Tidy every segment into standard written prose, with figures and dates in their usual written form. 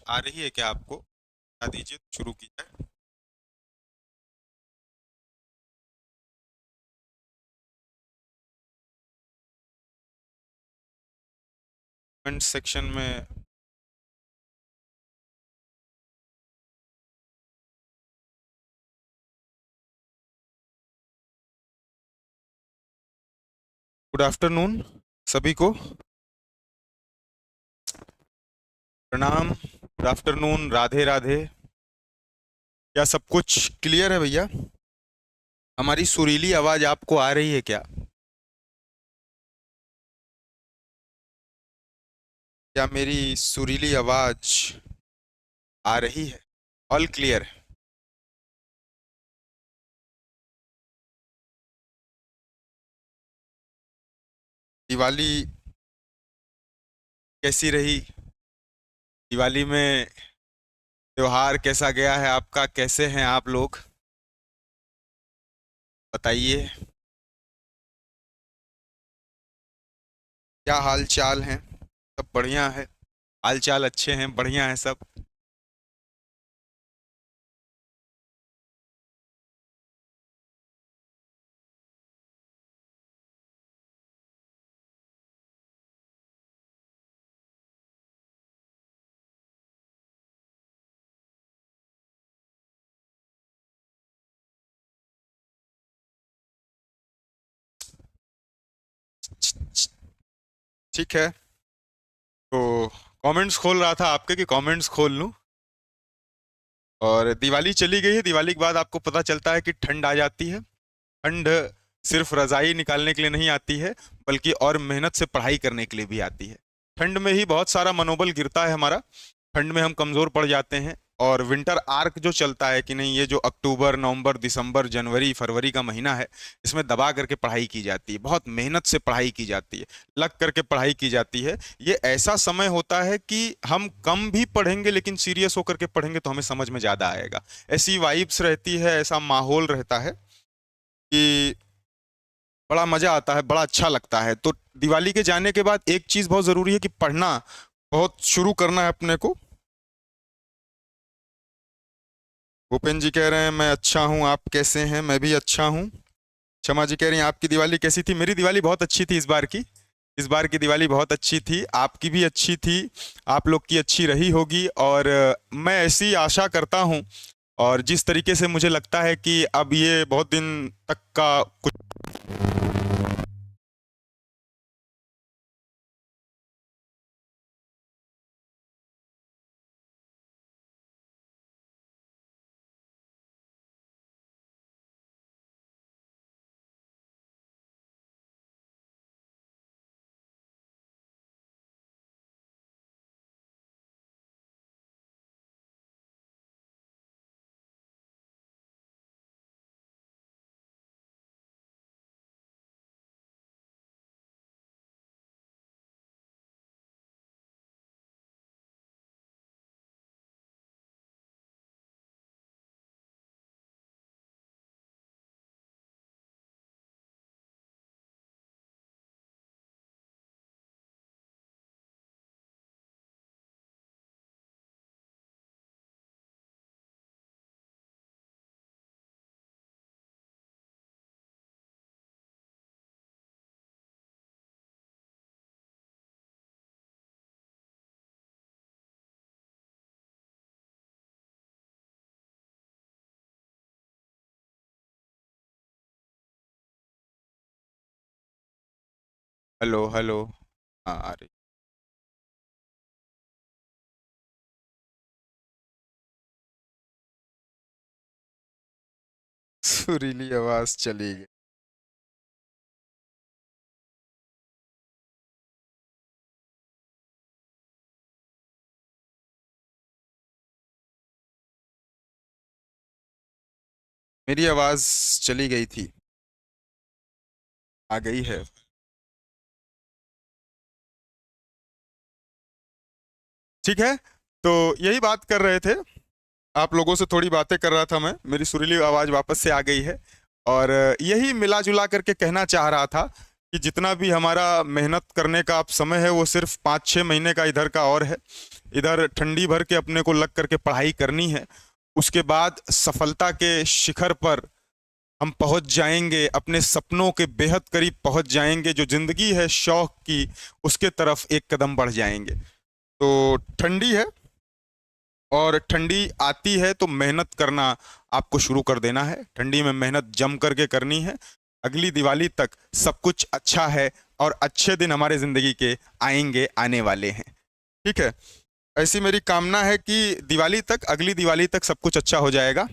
आ रही है क्या आपको? बता दीजिए तो शुरू की जाए। कमेंट सेक्शन में। गुड आफ्टरनून सभी को। प्रणाम। Good afternoon, Radhe Radhe. क्या सब कुछ क्लियर है भैया? हमारी सुरीली आवाज आपको आ रही है क्या? क्या मेरी सुरीली आवाज आ रही है? ऑल क्लियर है। दिवाली कैसी रही? दिवाली में त्योहार कैसा गया है आपका? कैसे हैं आप लोग? बताइए। क्या हाल चाल है? सब बढ़िया है? हाल चाल अच्छे हैं, बढ़िया है सब। ठीक है। तो कमेंट्स खोल रहा था आपके कि कमेंट्स खोल लूं। और दिवाली चली गई है। दिवाली के बाद आपको पता चलता है कि ठंड आ जाती है। ठंड सिर्फ रजाई निकालने के लिए नहीं आती है, बल्कि और मेहनत से पढ़ाई करने के लिए भी आती है। ठंड में ही बहुत सारा मनोबल गिरता है हमारा। ठंड में हम कमजोर पड़ जाते हैं। और विंटर आर्क जो चलता है कि नहीं, ये जो अक्टूबर नवंबर दिसंबर जनवरी फरवरी का महीना है, इसमें दबा करके पढ़ाई की जाती है, बहुत मेहनत से पढ़ाई की जाती है, लग करके पढ़ाई की जाती है। ये ऐसा समय होता है कि हम कम भी पढ़ेंगे लेकिन सीरियस होकर के पढ़ेंगे तो हमें समझ में ज्यादा आएगा। ऐसी वाइब्स रहती है, ऐसा माहौल रहता है कि बड़ा मजा आता है, बड़ा अच्छा लगता है। तो दिवाली के जाने के बाद एक चीज बहुत जरूरी है कि पढ़ना बहुत शुरू करना है अपने को। भूपेन जी कह रहे हैं मैं अच्छा हूँ, आप कैसे हैं? मैं भी अच्छा हूँ। क्षमा जी कह रही हैं आपकी दिवाली कैसी थी? मेरी दिवाली बहुत अच्छी थी इस बार की। इस बार की दिवाली बहुत अच्छी थी, आपकी भी अच्छी थी। आप लोग की अच्छी रही होगी और मैं ऐसी आशा करता हूँ। और जिस तरीके से मुझे लगता है कि अब ये बहुत दिन तक का कुछ। Hello hello. हाँ आ रही। सुरीली आवाज चली गई। मेरी आवाज चली गई थी। आ गई है। ठीक है। तो यही बात कर रहे थे, आप लोगों से थोड़ी बातें कर रहा था मैं। मेरी सुरीली आवाज वापस से आ गई है। और यही मिला जुला करके कहना चाह रहा था कि जितना भी हमारा मेहनत करने का आप समय है वो सिर्फ 5-6 महीने का इधर का और है। इधर ठंडी भर के अपने को लग करके पढ़ाई करनी है। उसके बाद सफलता के शिखर पर हम पहुंच जाएंगे, अपने सपनों के बेहद करीब पहुंच जाएंगे। जो जिंदगी है शौक की, उसके तरफ एक कदम बढ़ जाएंगे। तो ठंडी है, और ठंडी आती है तो मेहनत करना आपको शुरू कर देना है। ठंडी में मेहनत जम करके करनी है। अगली दिवाली तक सब कुछ अच्छा है, और अच्छे दिन हमारे जिंदगी के आएंगे, आने वाले हैं। ठीक है, ऐसी मेरी कामना है कि दिवाली तक, अगली दिवाली तक सब कुछ अच्छा हो जाएगा।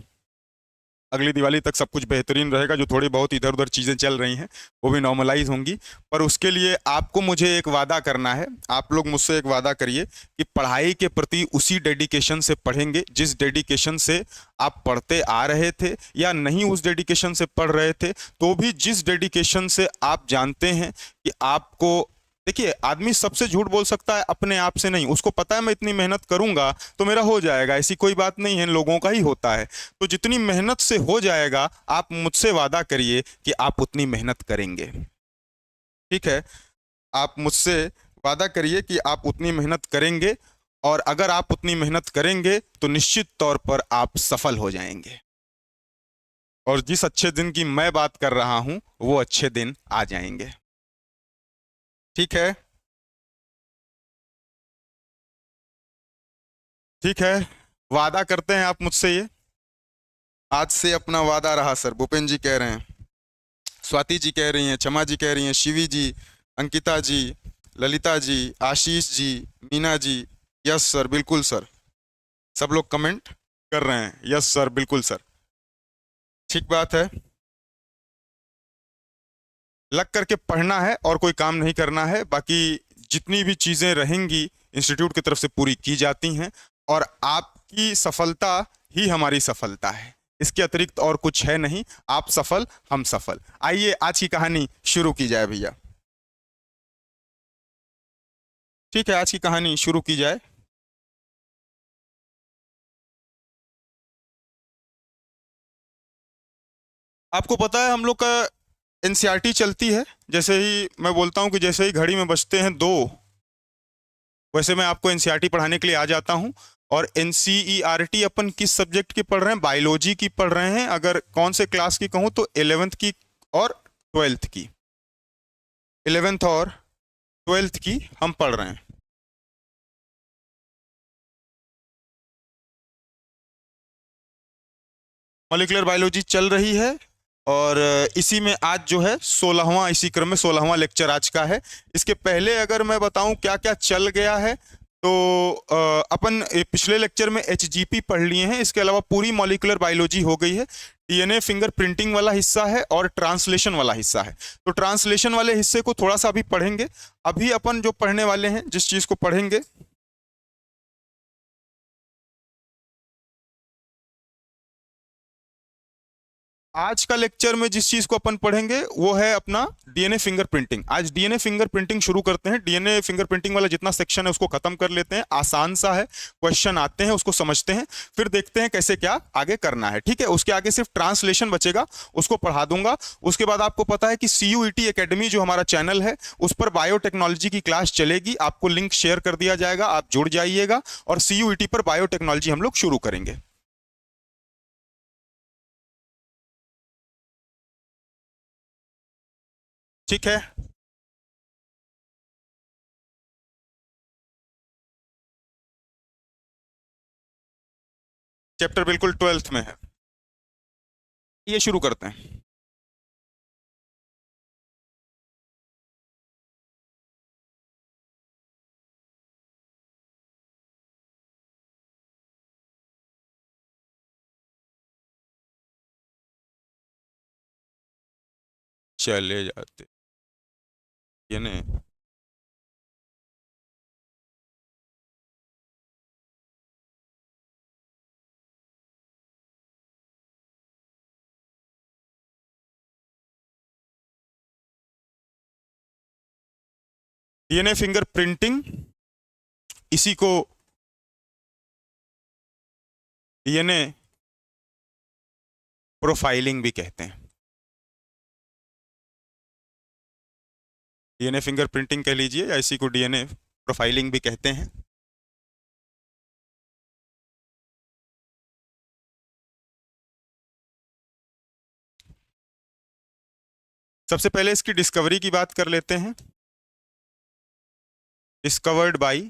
अगली दिवाली तक सब कुछ बेहतरीन रहेगा। जो थोड़ी बहुत इधर उधर चीज़ें चल रही हैं वो भी नॉर्मलाइज होंगी। पर उसके लिए आपको मुझे एक वादा करना है। आप लोग मुझसे एक वादा करिए कि पढ़ाई के प्रति उसी डेडिकेशन से पढ़ेंगे जिस डेडिकेशन से आप पढ़ते आ रहे थे, या नहीं उस डेडिकेशन से पढ़ रहे थे तो भी जिस डेडिकेशन से आप जानते हैं कि आपको, देखिए आदमी सबसे झूठ बोल सकता है, अपने आप से नहीं। उसको पता है मैं इतनी मेहनत करूंगा तो मेरा हो जाएगा, ऐसी कोई बात नहीं है, लोगों का ही होता है। तो जितनी मेहनत से हो जाएगा, आप मुझसे वादा करिए कि आप उतनी मेहनत करेंगे। ठीक है, आप मुझसे वादा करिए कि आप उतनी मेहनत करेंगे, और अगर आप उतनी मेहनत करेंगे तो निश्चित तौर पर आप सफल हो जाएंगे, और जिस अच्छे दिन की मैं बात कर रहा हूं वो अच्छे दिन आ जाएंगे। ठीक है, ठीक है, वादा करते हैं आप मुझसे ये। आज से अपना वादा रहा सर, भूपेन जी कह रहे हैं, स्वाति जी कह रही हैं, क्षमा जी कह रही हैं, शिवी जी, अंकिता जी, ललिता जी, आशीष जी, मीना जी। यस सर, बिल्कुल सर। सब लोग कमेंट कर रहे हैं, यस सर, बिल्कुल सर। ठीक बात है, लग करके पढ़ना है और कोई काम नहीं करना है। बाकी जितनी भी चीज़ें रहेंगी इंस्टीट्यूट की तरफ से पूरी की जाती हैं, और आपकी सफलता ही हमारी सफलता है। इसके अतिरिक्त और कुछ है नहीं। आप सफल, हम सफल। आइए आज की कहानी शुरू की जाए भैया। ठीक है, आज की कहानी शुरू की जाए। आपको पता है हम लोग का एनसीईआरटी चलती है। जैसे ही मैं बोलता हूँ कि जैसे ही घड़ी में बजते हैं 2, वैसे मैं आपको एनसीईआरटी पढ़ाने के लिए आ जाता हूँ। और एनसीईआरटी अपन किस सब्जेक्ट की पढ़ रहे हैं? बायोलॉजी की पढ़ रहे हैं। अगर कौन से क्लास की कहूँ तो 11th की और 12th की, 11th और 12th की हम पढ़ रहे हैं। मॉलिक्यूलर बायोलॉजी चल रही है, और इसी में आज जो है 16वां, इसी क्रम में 16वां लेक्चर आज का है। इसके पहले अगर मैं बताऊं क्या क्या चल गया है, तो अपन पिछले लेक्चर में एचजीपी पढ़ लिए हैं। इसके अलावा पूरी मॉलिक्यूलर बायोलॉजी हो गई है। डीएनए फिंगर प्रिंटिंग वाला हिस्सा है और ट्रांसलेशन वाला हिस्सा है। तो ट्रांसलेशन वाले हिस्से को थोड़ा सा अभी पढ़ेंगे। अभी अपन जो पढ़ने वाले हैं, जिस चीज को पढ़ेंगे, आज का लेक्चर में जिस चीज को अपन पढ़ेंगे वो है अपना डीएनए फिंगर प्रिंटिंग। आज डीएनए फिंगर प्रिंटिंग शुरू करते हैं। डीएनए फिंगर प्रिंटिंग वाला जितना सेक्शन है उसको खत्म कर लेते हैं। आसान सा है, क्वेश्चन आते हैं उसको समझते हैं, फिर देखते हैं कैसे क्या आगे करना है। ठीक है, उसके आगे सिर्फ ट्रांसलेशन बचेगा, उसको पढ़ा दूंगा। उसके बाद आपको पता है कि CUET एकेडमी जो हमारा चैनल है उस पर बायोटेक्नोलॉजी की क्लास चलेगी। आपको लिंक शेयर कर दिया जाएगा, आप जुड़ जाइएगा, और CUET पर बायोटेक्नोलॉजी हम लोग शुरू करेंगे। ठीक है, चैप्टर बिल्कुल 12th में है। ये शुरू करते हैं। चले जाते, ये ने डीएनए फिंगर प्रिंटिंग, इसी को डीएनए प्रोफाइलिंग भी कहते हैं। डीएनए फिंगरप्रिंटिंग कह लीजिए या इसी को डीएनए प्रोफाइलिंग भी कहते हैं। सबसे पहले इसकी डिस्कवरी की बात कर लेते हैं। Discovered by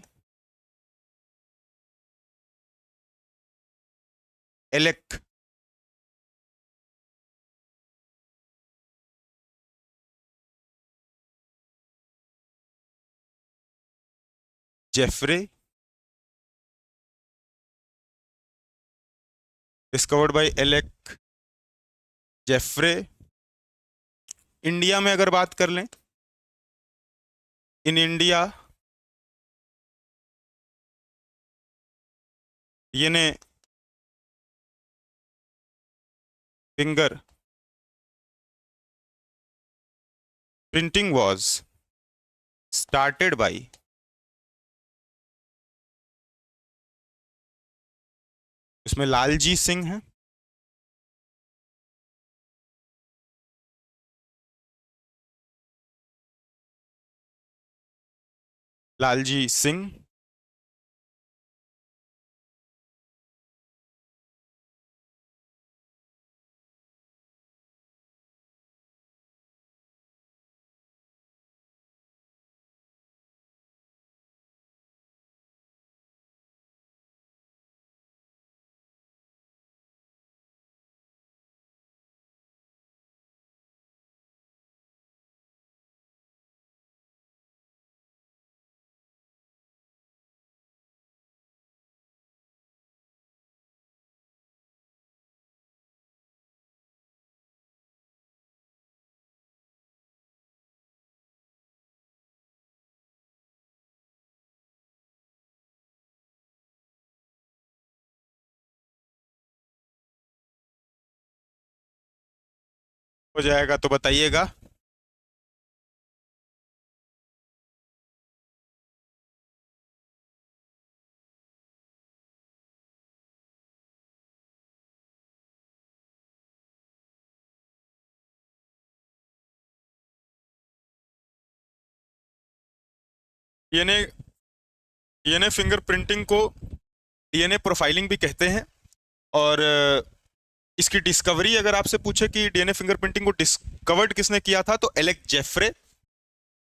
Alec Jeffreys, discovered by Alec Jeffreys. India में अगर बात कर लें, in India DNA fingerprinting was started by इसमें लालजी सिंह है, लालजी सिंह। हो जाएगा तो बताइएगा। डीएनए डीएनए फिंगरप्रिंटिंग को डीएनए प्रोफाइलिंग भी कहते हैं। और इसकी डिस्कवरी अगर आपसे पूछे कि डीएनए फिंगरप्रिंटिंग को डिस्कवर्ड किसने किया था, तो एलेक जेफरे।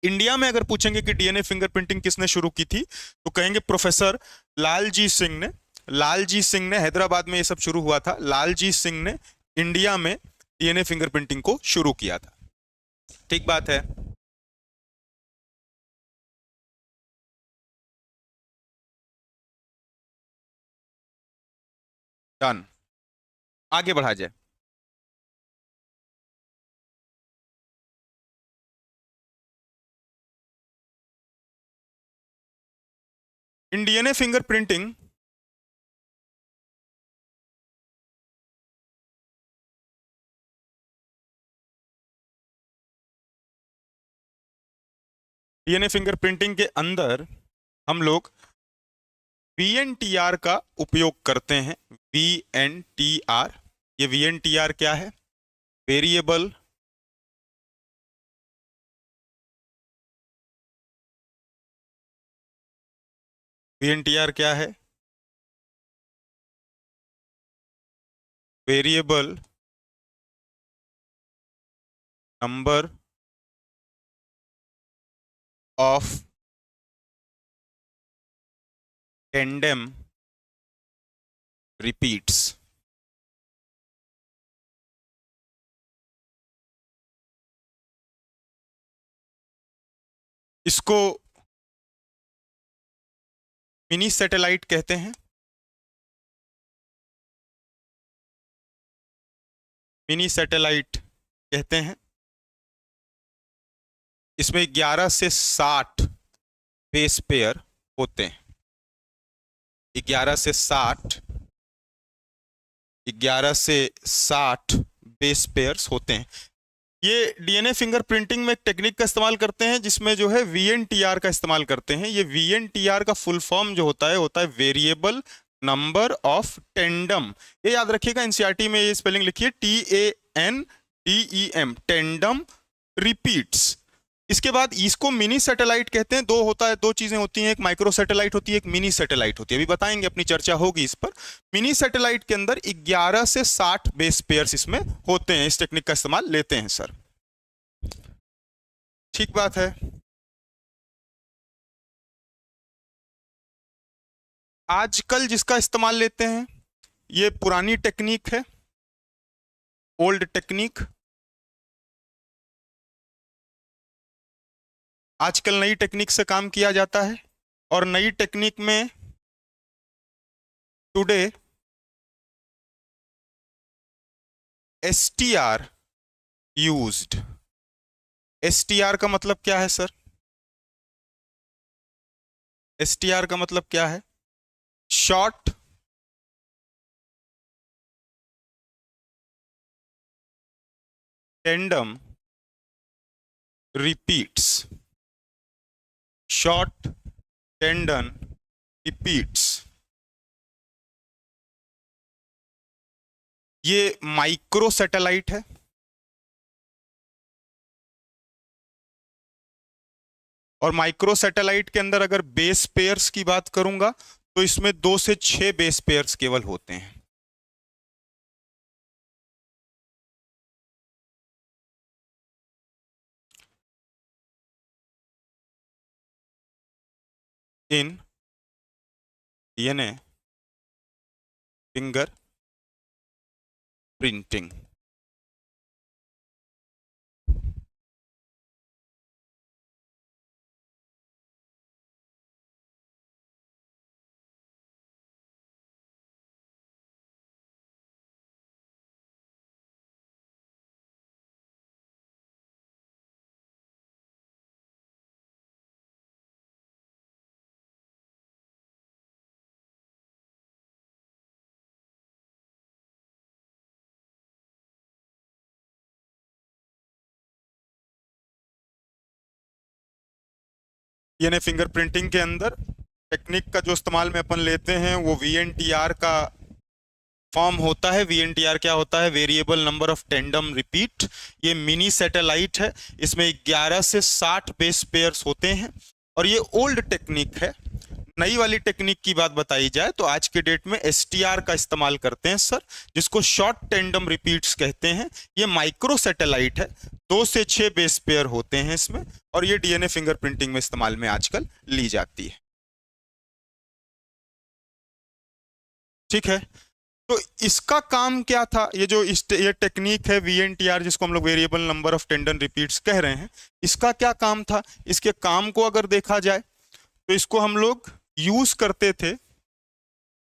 इंडिया में अगर पूछेंगे कि डीएनए फिंगरप्रिंटिंग किसने शुरू की थी, तो कहेंगे प्रोफेसर लालजी सिंह ने। लालजी सिंह ने, हैदराबाद में ये सब शुरू हुआ था। लालजी सिंह ने इंडिया में डीएनए फिंगरप्रिंटिंग को शुरू किया था। ठीक बात है। डन, आगे बढ़ा जाए। In DNA fingerprinting DNA fingerprinting के अंदर हम लोग VNTR का उपयोग करते हैं। VNTR, ये VNTR क्या है? वेरिएबल VNTR क्या है? Variable number of tandem repeats. इसको मिनी सैटेलाइट कहते हैं। मिनी सैटेलाइट कहते हैं। इसमें 11 से 60 बेस पेयर होते हैं। 11 से 60 बेस पेयर्स होते हैं। ये डीएनए फिंगरप्रिंटिंग में एक टेक्निक का इस्तेमाल करते हैं जिसमें जो है VNTR का इस्तेमाल करते हैं। ये VNTR का फुल फॉर्म जो होता है वेरिएबल नंबर ऑफ टेंडम। ये याद रखिएगा, एनसीईआरटी में ये स्पेलिंग लिखिए TANDEM, टेंडम रिपीट्स। इसके बाद इसको मिनी सैटेलाइट कहते हैं। दो होता है, दो चीजें होती हैं, एक माइक्रो सैटेलाइट होती है, एक मिनी सैटेलाइट होती है। अभी बताएंगे, अपनी चर्चा होगी इस पर। मिनी सैटेलाइट के अंदर 11 से 60 बेस पेयर्स इसमें होते हैं, इस टेक्निक का इस्तेमाल लेते हैं सर। ठीक बात है। आजकल जिसका इस्तेमाल लेते हैं ये पुरानी टेक्निक है, ओल्ड टेक्निक। आजकल नई टेक्निक से काम किया जाता है, और नई टेक्निक में टुडे एसटीआर यूज्ड। एसटीआर का मतलब क्या है सर? एसटीआर का मतलब क्या है? Short tandem repeats. Short tendon repeats. ये माइक्रो सैटेलाइट है, और माइक्रो सैटेलाइट के अंदर अगर बेस पेयर्स की बात करूंगा तो इसमें 2 से 6 बेस पेयर्स केवल होते हैं। In DNA finger printing. DNA finger printing के अंदर टेक्निक का जो इस्तेमाल में अपन लेते हैं वो वीएनटीआर का फॉर्म होता है। वीएनटीआर क्या होता है? Variable number of tandem repeat. ये मिनी सैटेलाइट है, इसमें 11 से 60 बेस पेयर्स होते हैं, और ये ओल्ड टेक्निक है। नई वाली टेक्निक की बात बताई जाए तो आज के डेट में एसटीआर का इस्तेमाल करते हैं सर, जिसको शॉर्ट टेंडम रिपीट्स कहते हैं। ये माइक्रो सैटेलाइट है, 2 से 6 बेस पेयर होते हैं इसमें, और ये डीएनए फिंगर प्रिंटिंग में इस्तेमाल में आजकल ली जाती है। ठीक है, तो इसका काम क्या था? ये जो ये टेक्निक है वीएनटीआर, जिसको हम लोग variable number of tendon repeats कह रहे हैं, इसका क्या काम था? इसके काम को अगर देखा जाए तो इसको हम लोग यूज करते थे,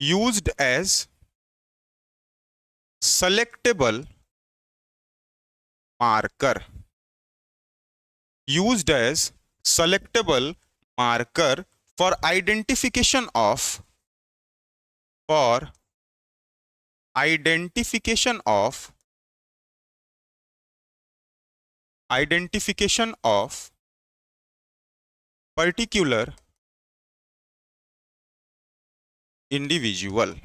used as selectable marker. Used as selectable marker for identification of, for identification of particular individual।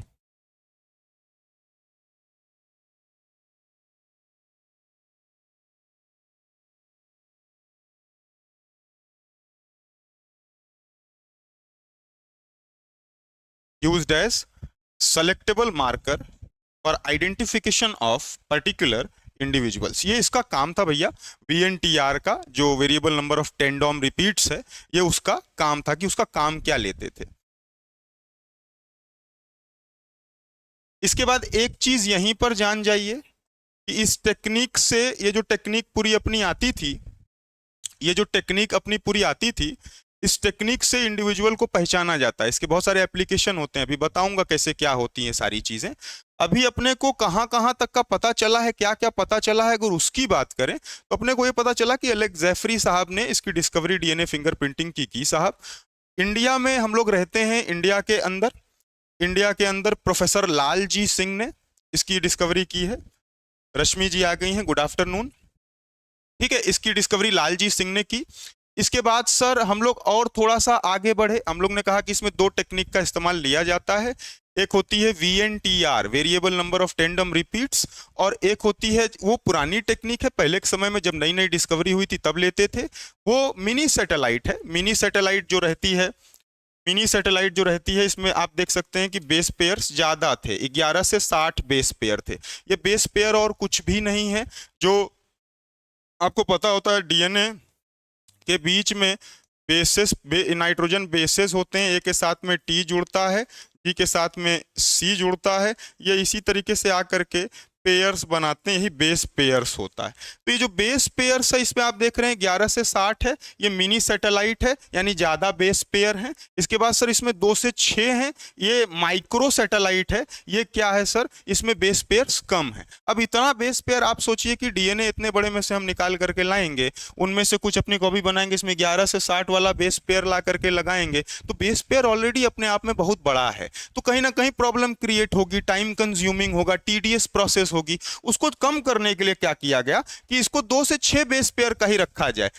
used as selectable marker for identification of particular individuals. ये इसका काम था भैया, वीएनटीआर का जो variable number of tandem repeats है, ये उसका काम था कि उसका काम क्या लेते थे। इसके बाद एक चीज यहीं पर जान जाइए कि इस टेक्निक से, ये जो टेक्निक पूरी अपनी आती थी, ये जो टेक्निक अपनी पूरी आती थी, इस टेक्निक से इंडिविजुअल को पहचाना जाता है। इसके बहुत सारे एप्लीकेशन होते हैं, अभी बताऊंगा कैसे क्या होती हैं सारी चीजें। अभी अपने को कहां कहां तक का पता चला है, क्या क्या पता चला है, अगर उसकी बात करें तो अपने को ये पता चला कि एलेक्स जेफरी साहब ने इसकी डिस्कवरी डीएनए फिंगर प्रिंटिंग की साहब। इंडिया में हम लोग रहते हैं, इंडिया के अंदर प्रोफेसर लाल जी सिंह ने इसकी डिस्कवरी की है। रश्मि जी आ गई हैं, गुड आफ्टरनून। ठीक है, इसकी डिस्कवरी लाल जी सिंह ने की। इसके बाद सर हम लोग और थोड़ा सा आगे बढ़े, हम लोग ने कहा कि इसमें 2 टेक्निक का इस्तेमाल लिया जाता है। एक होती है VNTR, variable number of tandem repeats, और एक होती है, वो पुरानी टेक्निक है, पहले के समय में जब नई नई डिस्कवरी हुई थी तब लेते थे, वो मिनी सैटेलाइट है। मिनी सैटेलाइट जो रहती है, मिनी सैटेलाइट जो रहती है, इसमें आप देख सकते हैं कि बेस पेयर्स ज्यादा थे, 11 से 60 बेस पेयर थे। ये बेस पेयर और कुछ भी नहीं है, जो आपको पता होता है डीएनए के बीच में बेसेस नाइट्रोजन बेसेस होते हैं, ए के साथ में टी जुड़ता है, जी के साथ में सी जुड़ता है, ये इसी तरीके से आकर के पेयर्स बनाते हैं, यही बेस पेयर्स होता है। तो ये जो बेस पेयर्स है, इसमें आप देख रहे हैं 11 से 60 है, ये मिनी सैटेलाइट है, यानी ज्यादा बेस पेयर है। इसके बाद सर इसमें 2 से 6 हैं, ये माइक्रो सैटेलाइट है। ये क्या है सर, इसमें बेस पेयर्स कम है। अब इतना बेस पेयर, आप सोचिए कि डीएनए इतने बड़े में से हम निकाल करके लाएंगे, उनमें से कुछ अपनी कॉपी बनाएंगे, इसमें 11 से 60 वाला बेस पेयर ला करके लगाएंगे, तो बेस पेयर ऑलरेडी अपने आप में बहुत बड़ा है, तो कहीं ना कहीं प्रॉब्लम क्रिएट होगी, टाइम कंज्यूमिंग होगा, टीडीएस प्रोसेस होगी। उसको कम करने के लिए क्या किया गया कि इसको 2 से 6 बेस पेयर का ही रखा जाए।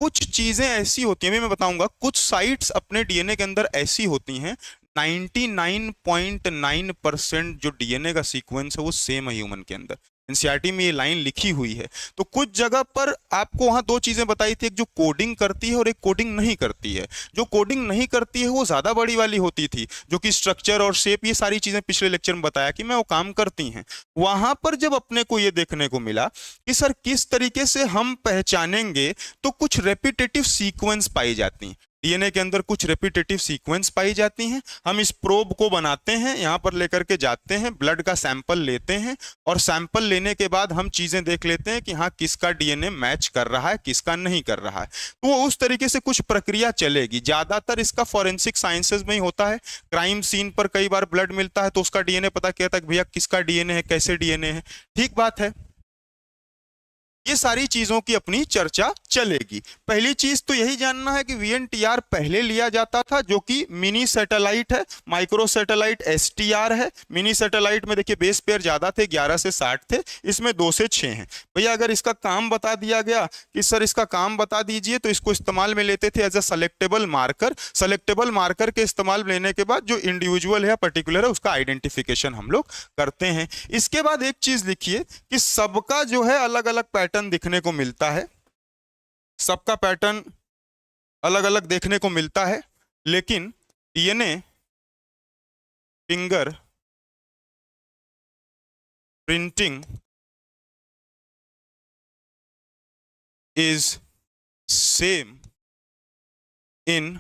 कुछ चीजें ऐसी होती हैं, मैं बताऊंगा, कुछ साइट्स अपने डीएनए के अंदर ऐसी होती हैं, 99.9% जो डीएनए का सीक्वेंस है वो सेम है ह्यूमन के अंदर। एनसीईआरटी में ये लाइन लिखी हुई है। तो कुछ जगह पर आपको वहां 2 चीजें बताई थी, एक जो कोडिंग करती है और एक कोडिंग नहीं करती है। जो कोडिंग नहीं करती है वो ज्यादा बड़ी वाली होती थी, जो कि स्ट्रक्चर और शेप, ये सारी चीजें पिछले लेक्चर में बताया कि मैं वो काम करती हैं। वहां पर जब अपने को ये देखने को मिला कि सर किस तरीके से हम पहचानेंगे, तो कुछ रेपिटेटिव सीक्वेंस पाई जाती हैं डीएनए के अंदर, कुछ रेपिटेटिव सीक्वेंस पाई जाती हैं। हम इस प्रोब को बनाते हैं, यहां पर लेकर के जाते हैं, ब्लड का सैंपल लेते हैं, और सैंपल लेने के बाद हम चीजें देख लेते हैं कि हाँ किसका डीएनए मैच कर रहा है, किसका नहीं कर रहा है। तो वो उस तरीके से कुछ प्रक्रिया चलेगी। ज्यादातर इसका फॉरेंसिक साइंसेज में ही होता है। क्राइम सीन पर कई बार ब्लड मिलता है तो उसका डीएनए पता किया था कि भैया किसका डीएनए है, कैसे डीएनए है। ठीक बात है, ये सारी चीजों की अपनी चर्चा चलेगी। पहली चीज तो यही जानना है कि वीएनटीआर पहले लिया जाता था, जो कि मिनी सैटेलाइट है, माइक्रो सैटेलाइट एसटीआर है। मिनी सैटेलाइट में देखिए बेस पेयर ज्यादा थे, 11 से 60 थे, इसमें 2 से 6 हैं। भैया अगर इसका काम बता दिया गया कि सर इसका काम बता दीजिए, तो इसको इस्तेमाल में लेते थे as a selectable marker. Selectable marker के इस्तेमाल लेने के बाद जो इंडिविजुअल है, पर्टिकुलर है, उसका आइडेंटिफिकेशन हम लोग करते हैं। इसके बाद एक चीज लिखिए कि सबका जो है अलग अलग पैटर्न दिखने को मिलता है, सबका पैटर्न अलग अलग देखने को मिलता है, लेकिन DNA finger printing is same in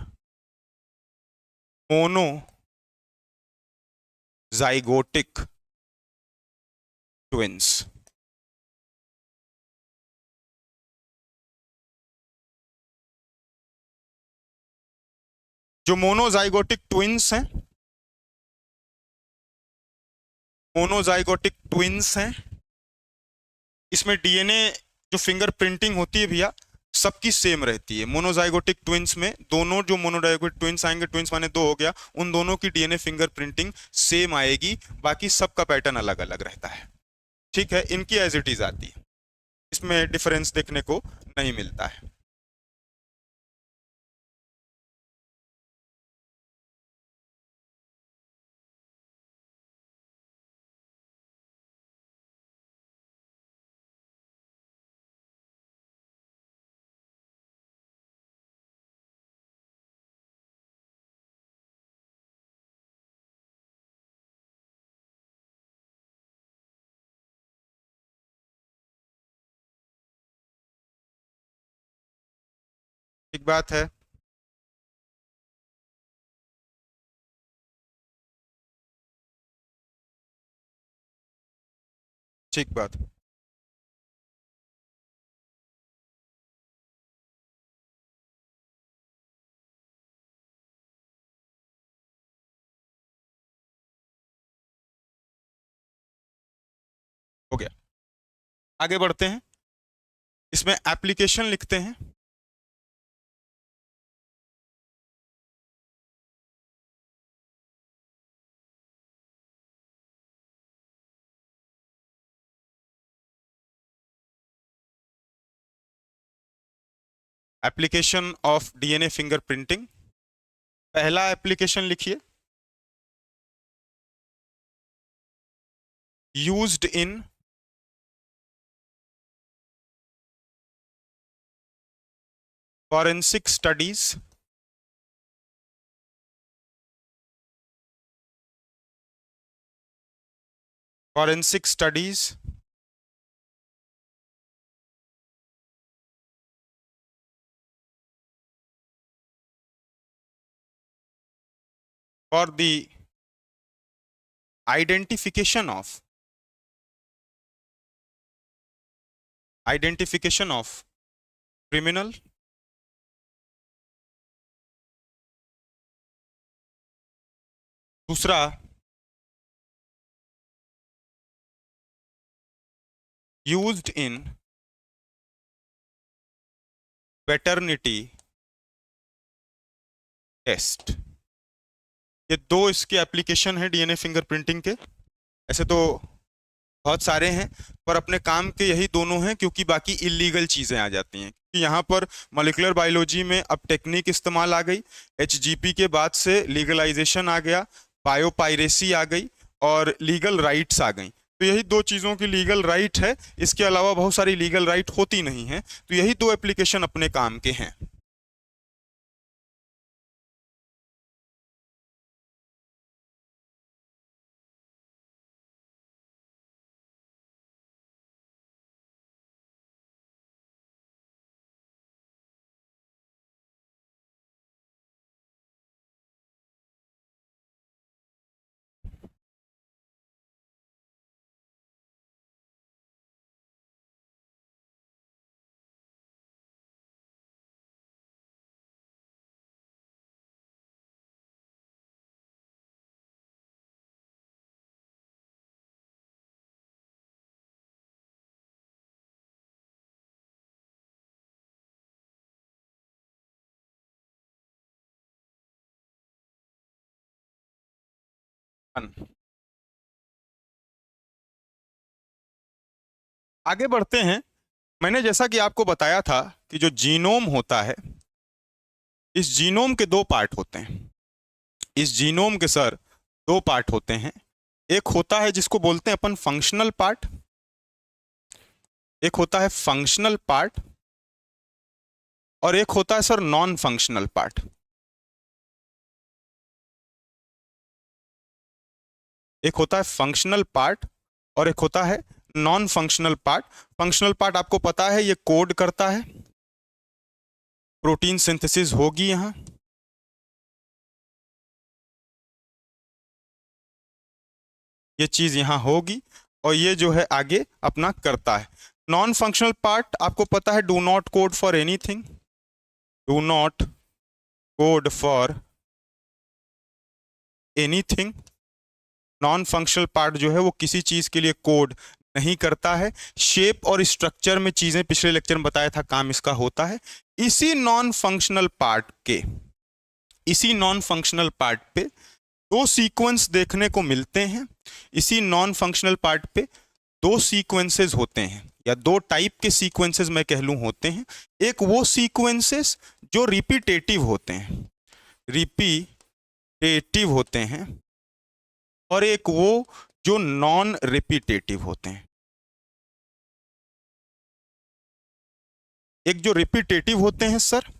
monozygotic twins. जो मोनोजाइगोटिक ट्विंस हैं, मोनोजाइगोटिक ट्विंस हैं, इसमें डीएनए जो फिंगर प्रिंटिंग होती है भैया सबकी सेम रहती है। मोनोजाइगोटिक ट्विंस में दोनों जो मोनोजाइगोटिक ट्विंस आएंगे, ट्विंस माने 2 हो गया, उन दोनों की डीएनए फिंगर प्रिंटिंग सेम आएगी, बाकी सबका पैटर्न अलग अलग रहता है। ठीक है, इनकी एज इट इज आती है, इसमें डिफरेंस देखने को नहीं मिलता है। ठीक बात है। ठीक बात। हो गया, आगे बढ़ते हैं। इसमें एप्लीकेशन लिखते हैं। Application of DNA finger printing. पहला एप्लीकेशन लिखिए, used in forensic studies for the identification of criminal दूसरा used in paternity टेस्ट। ये दो इसके एप्लीकेशन है डीएनए फिंगरप्रिंटिंग के। ऐसे तो बहुत सारे हैं, पर अपने काम के यही दोनों हैं, क्योंकि बाकी इलीगल चीज़ें आ जाती हैं। कि यहाँ पर मॉलिक्यूलर बायोलॉजी में अब टेक्निक इस्तेमाल आ गई, एचजीपी के बाद से लीगलाइजेशन आ गया, बायोपायरेसी आ गई और लीगल राइट्स आ गई। तो यही दो चीज़ों की लीगल राइट है, इसके अलावा बहुत सारी लीगल राइट होती नहीं है। तो यही दो एप्लीकेशन अपने काम के हैं। आगे बढ़ते हैं। मैंने जैसा कि आपको बताया था कि जो जीनोम होता है, इस जीनोम के दो पार्ट होते हैं। इस जीनोम के सर दो पार्ट होते हैं। एक होता है जिसको बोलते हैं अपन फंक्शनल पार्ट, एक होता है फंक्शनल पार्ट, और एक होता है सर नॉन फंक्शनल पार्ट। एक होता है फंक्शनल पार्ट और एक होता है non functional part. Functional part आपको पता है ये कोड करता है, प्रोटीन सिंथेसिस होगी यहां, ये चीज यहां होगी और ये जो है आगे अपना करता है। नॉन फंक्शनल पार्ट आपको पता है do not code for anything, do not code for anything. Non functional part जो है वो किसी चीज के लिए कोड नहीं करता है। शेप और स्ट्रक्चर में चीजें पिछले लेक्चर में बताया था, काम इसका होता है। इसी नॉन फंक्शनल पार्ट पे दो सीक्वेंस देखने को मिलते हैं। इसी नॉन फंक्शनल पार्ट पे दो सीक्वेंसेस होते हैं, या दो टाइप के सीक्वेंसेस मैं कह लूं होते हैं। एक वो सीक्वेंसेस जो रिपीटेटिव होते हैं, और एक वो जो नॉन रिपीटेटिव होते हैं। एक जो रिपीटेटिव होते हैं सर,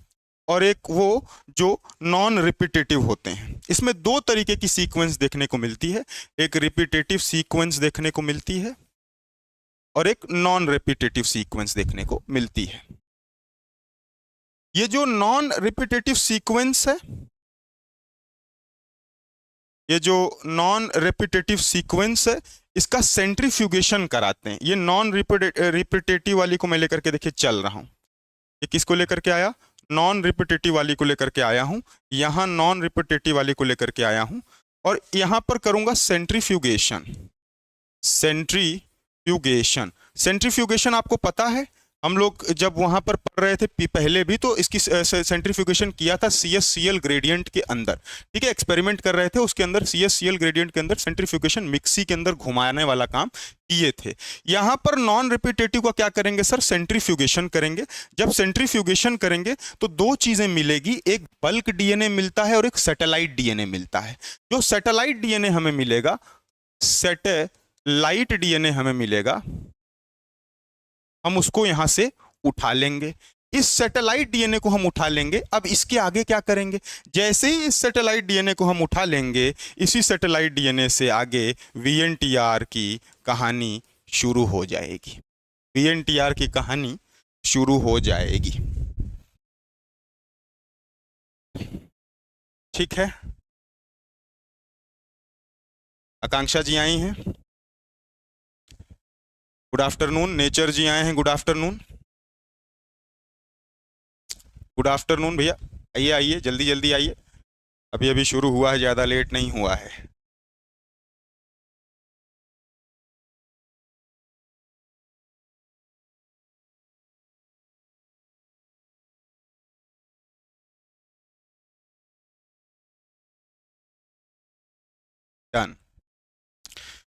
और एक वो जो नॉन रिपीटेटिव होते हैं। इसमें दो तरीके की सीक्वेंस देखने को मिलती है, एक रिपीटेटिव सीक्वेंस देखने को मिलती है और एक नॉन रिपीटेटिव सीक्वेंस देखने को मिलती है। ये जो नॉन रिपीटेटिव सीक्वेंस है, ये जो नॉन रिपीटेटिव सीक्वेंस है, इसका सेंट्रीफ्यूगेशन कराते हैं। ये नॉन रिपीटेटिव वाली को मैं लेकर के देखिए चल रहा हूं। ये किसको लेकर के आया? नॉन रिपीटेटिव वाली को लेकर के आया हूं। यहां नॉन रिपीटेटिव वाली को लेकर के आया हूं और यहां पर करूंगा सेंट्रीफ्यूगेशन। सेंट्रीफ्यूगेशन आपको पता है, हम लोग जब वहां पर पढ़ रहे थे पहले भी, तो इसकी सेंट्रीफ्यूगेशन किया था CSCl ग्रेडियंट के अंदर। ठीक है, एक्सपेरिमेंट कर रहे थे उसके अंदर, CSCl ग्रेडियंट के अंदर सेंट्रीफ्यूगेशन मिक्सी के अंदर घुमाने वाला काम किए थे। यहां पर नॉन रिपीटेटिव का क्या करेंगे सर? सेंट्रीफ्यूगेशन करेंगे। जब सेंट्रीफ्यूगेशन करेंगे तो दो चीजें मिलेगी, एक बल्क डीएनए मिलता है और एक सैटेलाइट डीएनए मिलता है। जो सैटेलाइट डीएनए हमें मिलेगा, लाइट डीएनए हमें मिलेगा, हम उसको यहां से उठा लेंगे। इस सैटेलाइट डीएनए को हम उठा लेंगे। अब इसके आगे क्या करेंगे? जैसे ही इस सैटेलाइट डीएनए को हम उठा लेंगे, इसी सैटेलाइट डीएनए से आगे वीएनटीआर की कहानी शुरू हो जाएगी। वीएनटीआर की कहानी शुरू हो जाएगी। ठीक है, आकांक्षा जी आई हैं, गुड आफ्टरनून। नेचर जी आए हैं, गुड आफ्टरनून। गुड आफ्टरनून भैया, आइए आइए, जल्दी जल्दी आइए, अभी अभी शुरू हुआ है, ज़्यादा लेट नहीं हुआ है। डन।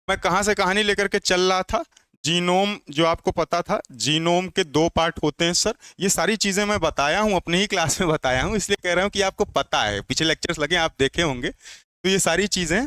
मैं कहाँ से कहानी लेकर के चल रहा था? जीनोम, जो आपको पता था, जीनोम के 2 पार्ट होते हैं सर। ये सारी चीज़ें मैं बताया हूँ, अपने ही क्लास में बताया हूँ, इसलिए कह रहा हूँ कि आपको पता है, पिछले लेक्चर्स लगे आप देखे होंगे। तो ये सारी चीज़ें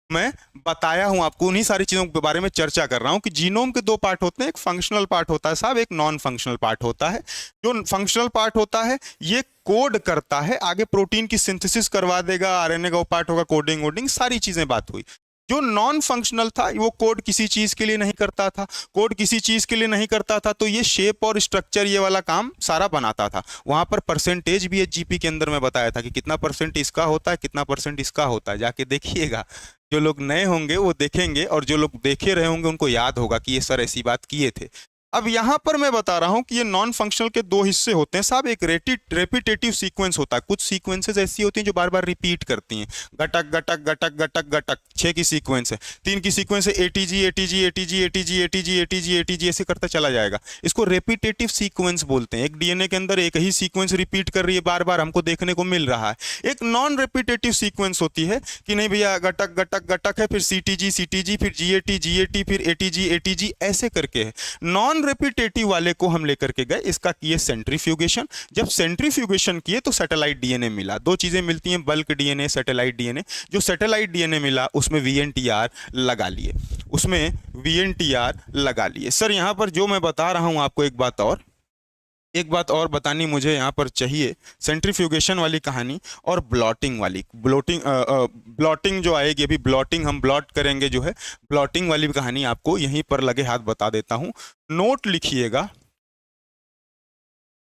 मैं बताया हूं आपको, उन्हीं सारी चीजों के बारे में चर्चा कर रहा हूं कि जीनोम के 2 पार्ट होते हैं, एक फंक्शनल पार्ट होता है साहब, एक नॉन फंक्शनल पार्ट होता है। जो फंक्शनल पार्ट होता है ये कोड करता है, आगे प्रोटीन की सिंथेसिस करवा देगा, आरएनए का वो पार्ट होगा, कोडिंग वोडिंग सारी चीजें बात हुई। जो नॉन फंक्शनल था वो कोड किसी चीज के लिए नहीं करता था, कोड किसी चीज के लिए नहीं करता था, तो ये शेप और स्ट्रक्चर ये वाला काम सारा बनाता था। वहां पर परसेंटेज भी एचजीपी के अंदर में बताया था कि कितना परसेंट इसका होता है, कितना परसेंट इसका होता है, जाके देखिएगा। जो लोग नए होंगे वो देखेंगे, और जो लोग देखे रहे होंगे उनको याद होगा कि ये सर ऐसी बात किए थे। अब यहां पर मैं बता रहा हूं कि ये नॉन फंक्शनल के 2 हिस्से होते हैं साहब। एक रेपिटेटिव सीक्वेंस होता है, कुछ सीक्वेंसेस ऐसी होती हैं जो बार बार रिपीट करती हैं, गटक गटक गटक गटक गटक, 6 की सीक्वेंस है, 3 की सीक्वेंस है, ATG ATG ATG ATG ATG ATG ATG, ऐसे करता चला जाएगा। इसको रेपिटेटिव सीक्वेंस बोलते हैं। एक डीएनए के अंदर एक ही सीक्वेंस रिपीट कर रही है, बार बार हमको देखने को मिल रहा है। एक नॉन रेपिटेटिव सीक्वेंस होती है कि नहीं भैया, गटक गटक गटक है, फिर सीटीजी सीटीजी, फिर जीएटी जीएटी, फिर एटीजी एटीजी, ऐसे करके है। नॉन रेपिटेटिव वाले को हम लेकर के गए, इसका किए सेंट्रीफ्यूगेशन। जब सेंट्रीफ्यूगेशन किए तो सैटेलाइट डीएनए मिला। 2 चीजें मिलती हैं, बल्क डीएनए, सैटेलाइट डीएनए। जो सैटेलाइट डीएनए मिला उसमें वीएनटीआर लगा लिए, उसमें वीएनटीआर लगा लिए। सर यहां पर जो मैं बता रहा हूं आपको, एक बात और बतानी मुझे यहाँ पर चाहिए, सेंट्रीफ्यूगेशन वाली कहानी और ब्लॉटिंग वाली, ब्लॉटिंग जो आएगी अभी, ब्लॉटिंग हम ब्लॉट करेंगे जो है, ब्लॉटिंग वाली कहानी आपको यहीं पर लगे हाथ बता देता हूँ, नोट लिखिएगा।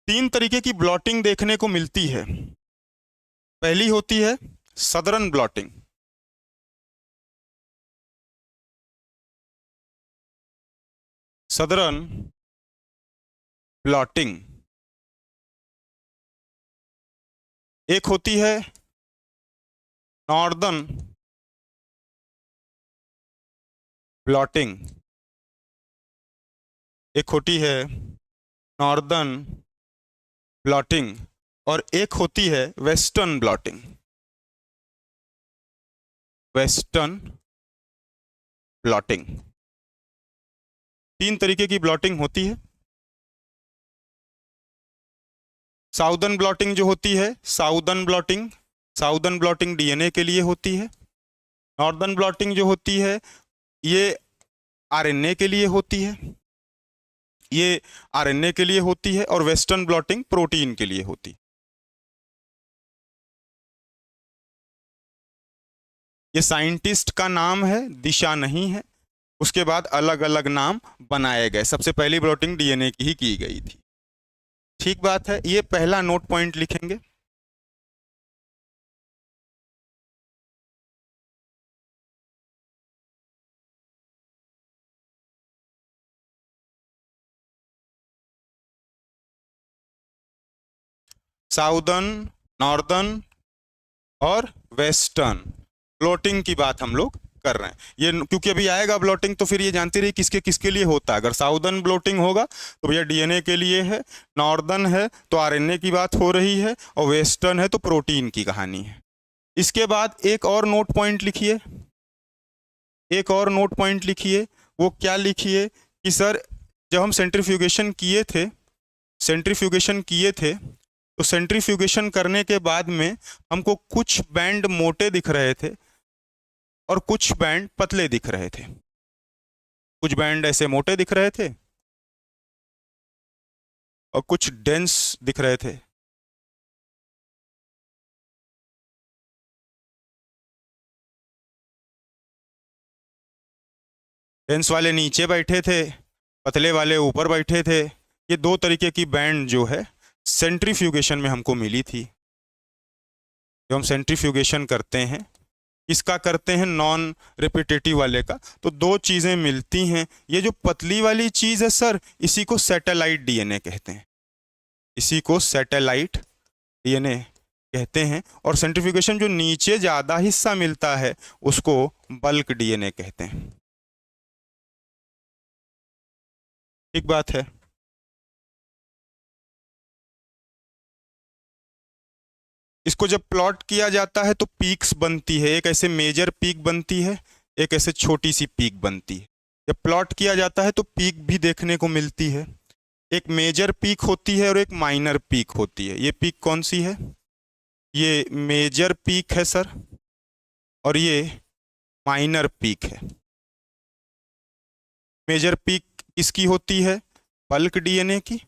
3 तरीके की ब्लॉटिंग देखने को मिलती है। पहली होती है सदर्न ब्लॉटिंग, सदर्न ब्लॉटिंग। एक होती है नॉर्दर्न ब्लॉटिंग, एक होती है नॉर्दर्न ब्लॉटिंग, और एक होती है वेस्टर्न ब्लॉटिंग, वेस्टर्न ब्लॉटिंग। 3 तरीके की ब्लॉटिंग होती है। साउदर्न ब्लॉटिंग जो होती है, साउदर्न ब्लॉटिंग डीएनए के लिए होती है। नॉर्दर्न ब्लॉटिंग जो होती है ये आरएनए के लिए होती है, ये आरएनए के लिए होती है, और वेस्टर्न ब्लॉटिंग प्रोटीन के लिए होती है। ये साइंटिस्ट का नाम है, दिशा नहीं है। उसके बाद अलग अलग नाम बनाए गए, सबसे पहली ब्लॉटिंग डीएनए की ही की गई थी। ठीक बात है, ये पहला नोट पॉइंट लिखेंगे। साउदर्न, नॉर्दर्न और वेस्टर्न ब्लॉटिंग की बात हम लोग कर रहे हैं। ये क्योंकि अभी आएगा ब्लॉटिंग, तो फिर ये जानते रहिए किसके किसके लिए होता है। अगर साउदर्न ब्लॉटिंग होगा तो भैया डीएनए के लिए है, नॉर्दर्न है तो आरएनए की बात हो रही है, और वेस्टर्न है तो प्रोटीन की कहानी है। इसके बाद एक और नोट पॉइंट लिखिए, एक और नोट पॉइंट लिखिए। वो क्या लिखिए कि सर जब हम सेंट्रीफ्यूगेशन किए थे, सेंट्रीफ्यूगेशन किए थे, तो सेंट्रीफ्यूगेशन करने के बाद में हमको कुछ बैंड मोटे दिख रहे थे और कुछ बैंड पतले दिख रहे थे। कुछ बैंड ऐसे मोटे दिख रहे थे और कुछ डेंस दिख रहे थे। डेंस वाले नीचे बैठे थे, पतले वाले ऊपर बैठे थे। ये दो तरीके की बैंड जो है सेंट्रीफ्यूगेशन में हमको मिली थी। जो हम सेंट्रीफ्यूगेशन करते हैं, इसका करते हैं नॉन रिपीटेटिव वाले का, तो दो चीज़ें मिलती हैं। ये जो पतली वाली चीज़ है सर, इसी को सैटेलाइट डीएनए कहते हैं। इसी को सैटेलाइट डीएनए कहते हैं। और सेंट्रीफ्यूगेशन जो नीचे ज़्यादा हिस्सा मिलता है उसको बल्क डीएनए कहते हैं। ठीक बात है। इसको जब प्लॉट किया जाता है तो पीक्स बनती है, एक ऐसे मेजर पीक बनती है, एक ऐसे छोटी सी पीक बनती है। जब प्लॉट किया जाता है तो पीक भी देखने को मिलती है। एक मेजर पीक होती है और एक माइनर पीक होती है। ये पीक कौन सी है? ये मेजर पीक है सर, और ये माइनर पीक है। मेजर पीक किसकी होती है? बल्क डीएनए की।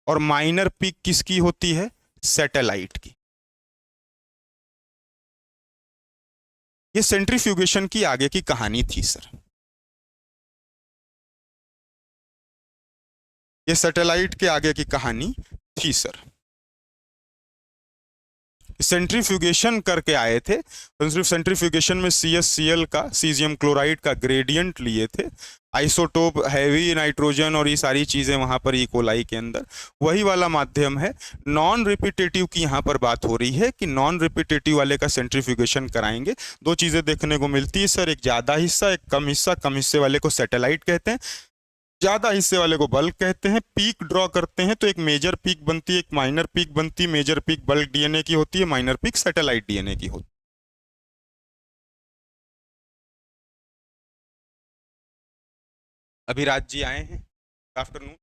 और माइनर पीक किसकी होती है? सैटेलाइट की। ये सेंट्रीफ्यूगेशन की आगे की कहानी थी सर। ये सैटेलाइट के आगे की कहानी थी सर। सेंट्रीफ्यूगेशन करके आए थे, तो सिर्फ सेंट्रीफ्यूगेशन में CaCl का, सीजियम क्लोराइड का ग्रेडियंट लिए थे, आइसोटोप, हैवी नाइट्रोजन और ये सारी चीज़ें वहाँ पर ई कोलाई के अंदर, वही वाला माध्यम है। नॉन रिपीटेटिव की यहाँ पर बात हो रही है कि नॉन रिपीटेटिव वाले का सेंट्रीफ्यूगेशन कराएंगे। दो चीज़ें देखने को मिलती है सर, एक ज़्यादा हिस्सा, एक कम हिस्सा। कम हिस्से वाले को सैटेलाइट कहते हैं, ज्यादा हिस्से वाले को बल्क कहते हैं। पीक ड्रॉ करते हैं तो एक मेजर पीक बनती है, एक माइनर पीक बनती है। मेजर पीक बल्क डीएनए की होती है, माइनर पीक सैटेलाइट डीएनए की होती है। अभिराज जी आए हैं, आफ्टरनून।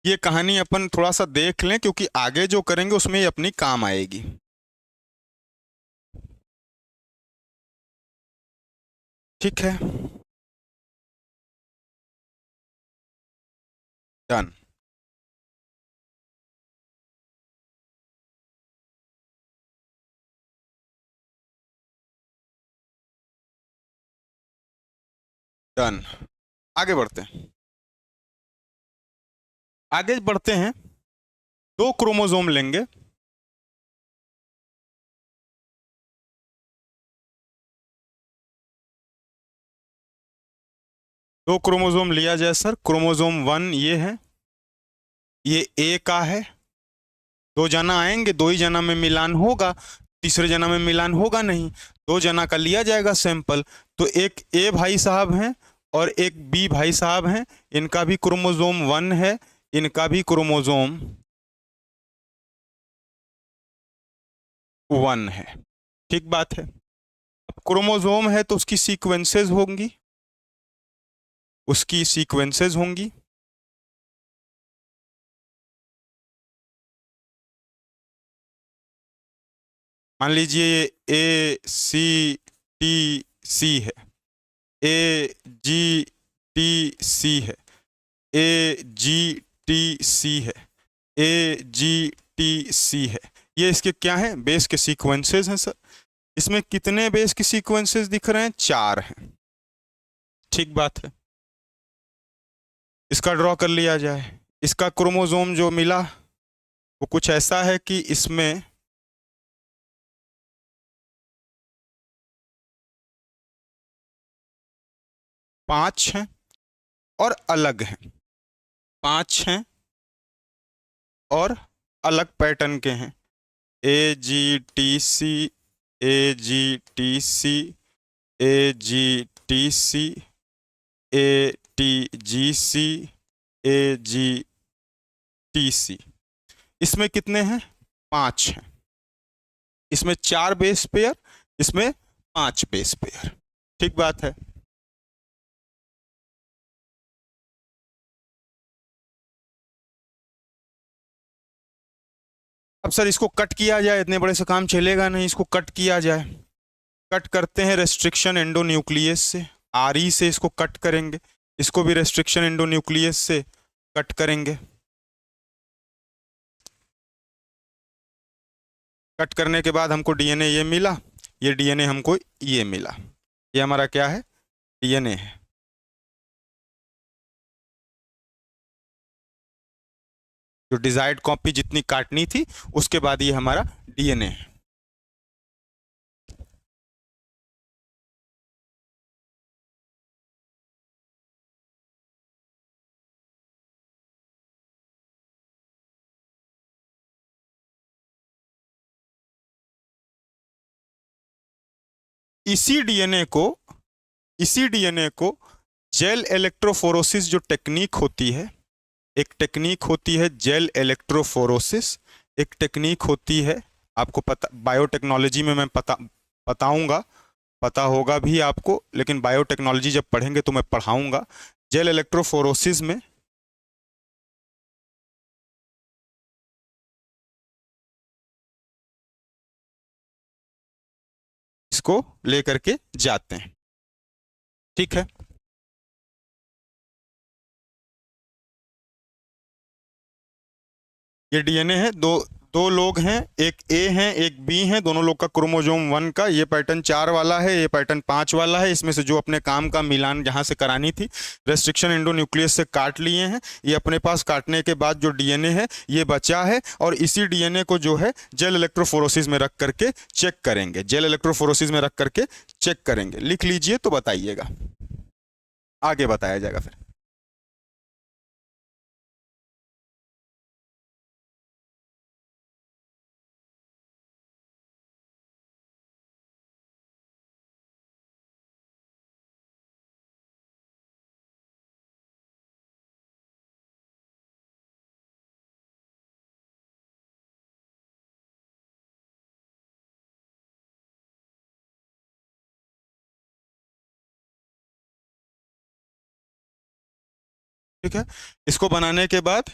ये कहानी अपन थोड़ा सा देख लें, क्योंकि आगे जो करेंगे उसमें ये अपनी काम आएगी। ठीक है, डन। डन, आगे बढ़ते हैं। आगे बढ़ते हैं, दो क्रोमोसोम लेंगे। दो क्रोमोसोम लिया जाए सर। क्रोमोसोम 1 ये है, ये ए का है। दो जना आएंगे, दो ही जना में मिलान होगा, तीसरे जना में मिलान होगा नहीं। दो जना का लिया जाएगा सैंपल, तो एक ए भाई साहब हैं और एक बी भाई साहब हैं। इनका भी क्रोमोसोम 1 है, इनका भी क्रोमोसोम 1 है। ठीक बात है। अब क्रोमोसोम है तो उसकी सीक्वेंसेस होंगी, उसकी सीक्वेंसेस होंगी। मान लीजिए ये ACTC है, AGTC है, AGTC है, AGTC है। ये इसके क्या है? बेस के सीक्वेंसेस हैं सर। इसमें कितने बेस के सीक्वेंसेस दिख रहे हैं? 4 हैं। ठीक बात है। इसका ड्रॉ कर लिया जाए। इसका क्रोमोसोम जो मिला वो कुछ ऐसा है कि इसमें 5 हैं और अलग हैं। 5 हैं और अलग पैटर्न के हैं। AGTC, AGTC, AGTC, ATGC, AGTC। इसमें कितने हैं? 5 हैं। इसमें 4 बेस पेयर, इसमें 5 बेस पेयर। ठीक बात है। अब सर इसको कट किया जाए, इतने बड़े से काम चलेगा नहीं, इसको कट किया जाए। कट करते हैं रेस्ट्रिक्शन एंडोन्यूक्लियस से, आरई से इसको कट करेंगे। इसको भी रेस्ट्रिक्शन एंडोन्यूक्लियस से कट करेंगे। कट करने के बाद हमको डीएनए ये मिला, ये डीएनए हमको ये मिला। ये हमारा क्या है? डीएनए है। जो डिजायर्ड कॉपी जितनी काटनी थी उसके बाद ये हमारा डीएनए है। इसी डीएनए को इसी डीएनए को जेल इलेक्ट्रोफोरोसिस जो टेक्निक होती है, एक टेक्निक होती है जेल इलेक्ट्रोफोरोसिस, एक टेक्निक होती है, आपको पता बायोटेक्नोलॉजी में मैं बताऊंगा, पता होगा भी आपको, लेकिन बायोटेक्नोलॉजी जब पढ़ेंगे तो मैं पढ़ाऊंगा। जेल इलेक्ट्रोफोरोसिस में इसको लेकर के जाते हैं। ठीक है। ये डीएनए है, दो लोग हैं, एक ए है एक बी है, दोनों लोग का क्रोमोसोम 1 का, ये पैटर्न 4 वाला है, ये पैटर्न 5 वाला है। इसमें से जो अपने काम का मिलान जहां से करानी थी रेस्ट्रिक्शन एंडोन्यूक्लियस से काट लिए हैं। ये अपने पास काटने के बाद जो डीएनए है ये बचा है, और इसी डीएनए को जो है जेल इलेक्ट्रोफोरोसिस में रख करके चेक करेंगे। जेल इलेक्ट्रोफोरोसिस में रख करके चेक करेंगे। लिख लीजिए तो बताइएगा, आगे बताया जाएगा फिर। ठीक है। इसको बनाने के बाद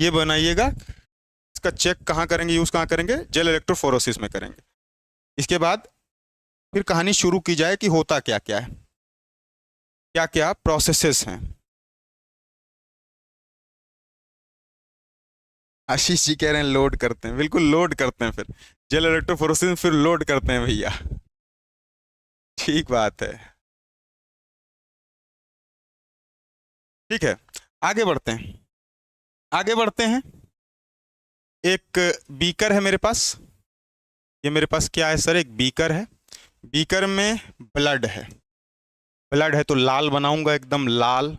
ये बनाइएगा। इसका चेक कहाँ करेंगे, यूज कहाँ करेंगे? जेल इलेक्ट्रोफोरोसिस में करेंगे। इसके बाद फिर कहानी शुरू की जाए कि होता क्या क्या है, क्या क्या प्रोसेसेस हैं। आशीष जी कह रहे हैं लोड करते हैं, बिल्कुल लोड करते हैं, फिर जेल इलेक्ट्रोफोरोसिस में फिर लोड करते हैं भैया। ठीक बात है। ठीक है, आगे बढ़ते हैं, आगे बढ़ते हैं। एक बीकर है मेरे पास, ये मेरे पास क्या है सर? एक बीकर है। बीकर में ब्लड है, ब्लड है तो लाल बनाऊंगा, एकदम लाल,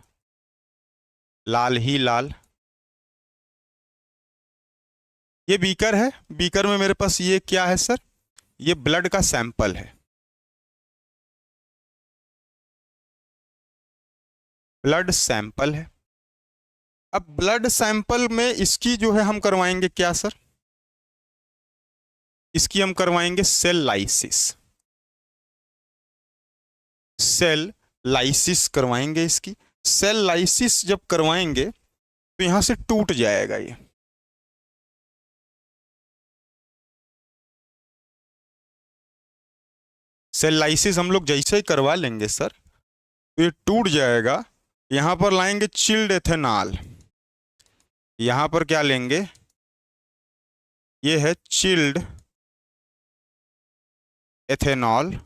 लाल ही लाल। ये बीकर है, बीकर में मेरे पास ये क्या है सर? ये ब्लड का सैंपल है, ब्लड सैंपल है। अब ब्लड सैंपल में इसकी जो है हम करवाएंगे क्या सर? इसकी हम करवाएंगे सेल लाइसिस, सेल लाइसिस करवाएंगे इसकी। सेल लाइसिस जब करवाएंगे तो यहां से टूट जाएगा ये, सेल लाइसिस हम लोग जैसे ही करवा लेंगे सर तो ये टूट जाएगा। यहां पर लाएंगे चिल्ड एथेनॉल, यहां पर क्या लेंगे? ये है चिल्ड एथेनॉल।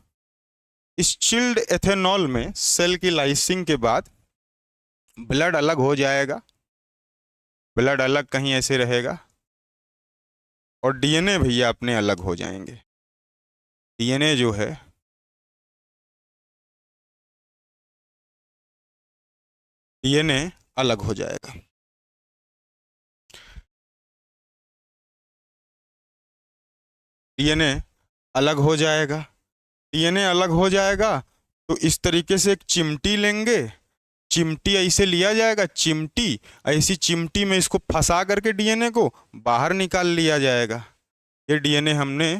इस चिल्ड एथेनॉल में सेल की लाइसिंग के बाद ब्लड अलग हो जाएगा, ब्लड अलग कहीं ऐसे रहेगा, और डीएनए भैया अपने अलग हो जाएंगे। डीएनए जो है डीएनए अलग हो जाएगा। डीएनए अलग हो जाएगा, डीएनए अलग हो जाएगा तो इस तरीके से एक चिमटी लेंगे, चिमटी ऐसे लिया जाएगा, चिमटी ऐसी चिमटी में इसको फंसा करके डीएनए को बाहर निकाल लिया जाएगा। ये डीएनए हमने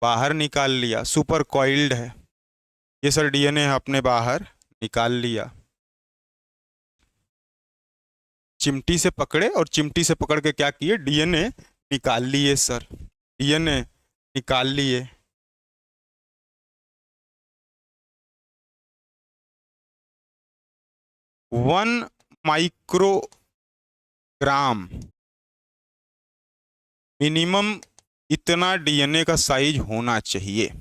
बाहर निकाल लिया, सुपर कॉइल्ड है ये सर, डीएनए आपने बाहर निकाल लिया, चिमटी से पकड़े और चिमटी से पकड़ के क्या किए, डीएनए निकाल लिए सर, डीएनए निकाल लिए। वन माइक्रोग्राम मिनिमम इतना डीएनए का साइज होना चाहिए।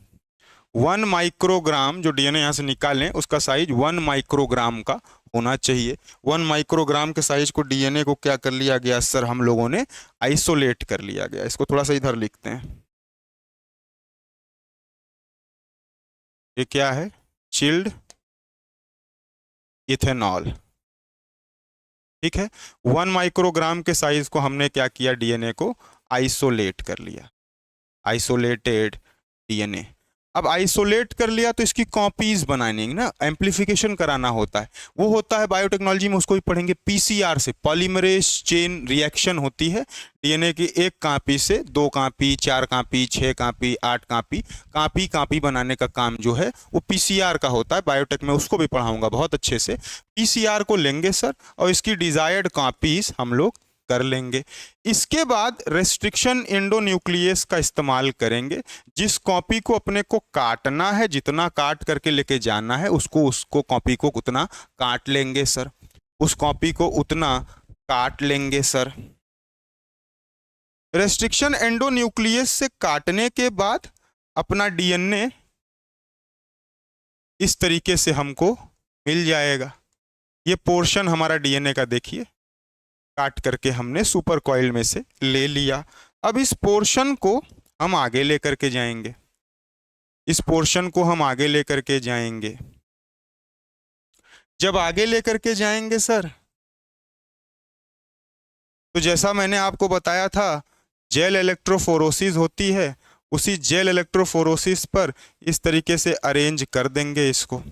1 माइक्रोग्राम जो डीएनए यहाँ से निकालें उसका साइज 1 माइक्रोग्राम का होना चाहिए। 1 माइक्रोग्राम के साइज को डीएनए को क्या कर लिया गया सर, हम लोगों ने आइसोलेट कर लिया गया। इसको थोड़ा सा इधर लिखते हैं, ये क्या है, चिल्ड इथेनॉल, ठीक है। 1 माइक्रोग्राम के साइज को हमने क्या किया, डीएनए को आइसोलेट कर लिया, आइसोलेटेड डीएनए। अब आइसोलेट कर लिया तो इसकी कॉपीज बनानी ना, एम्प्लीफिकेशन कराना होता है, वो होता है बायोटेक्नोलॉजी में, उसको भी पढ़ेंगे पीसीआर से, पॉलीमरेज चेन रिएक्शन होती है। डीएनए की एक कॉपी से 2 copy, 4 copy, 6 copy, 8 copy, copy copy बनाने का काम जो है वो पीसीआर का होता है। बायोटेक में उसको भी पढ़ाऊंगा बहुत अच्छे से। पीसीआर को लेंगे सर और इसकी डिजायर्ड कॉपीज हम लोग कर लेंगे। इसके बाद रेस्ट्रिक्शन एंडोन्यूक्लियस का इस्तेमाल करेंगे। जिस कॉपी को अपने को काटना है, जितना काट करके लेके जाना है उसको कॉपी को उतना काट लेंगे सर, उस कॉपी को उतना काट लेंगे सर। रेस्ट्रिक्शन एंडोन्यूक्लियस से काटने के बाद अपना डीएनए इस तरीके से हमको मिल जाएगा। ये पोर्शन हमारा डीएनए का देखिए, काट करके हमने सुपर कॉइल में से ले लिया। अब इस पोर्शन को हम आगे लेकर के जाएंगे, इस पोर्शन को हम आगे लेकर के जाएंगे। जब आगे लेकर के जाएंगे सर, तो जैसा मैंने आपको बताया था जेल इलेक्ट्रोफोरोसिस होती है, उसी जेल इलेक्ट्रोफोरोसिस पर इस तरीके से अरेंज कर देंगे इसको।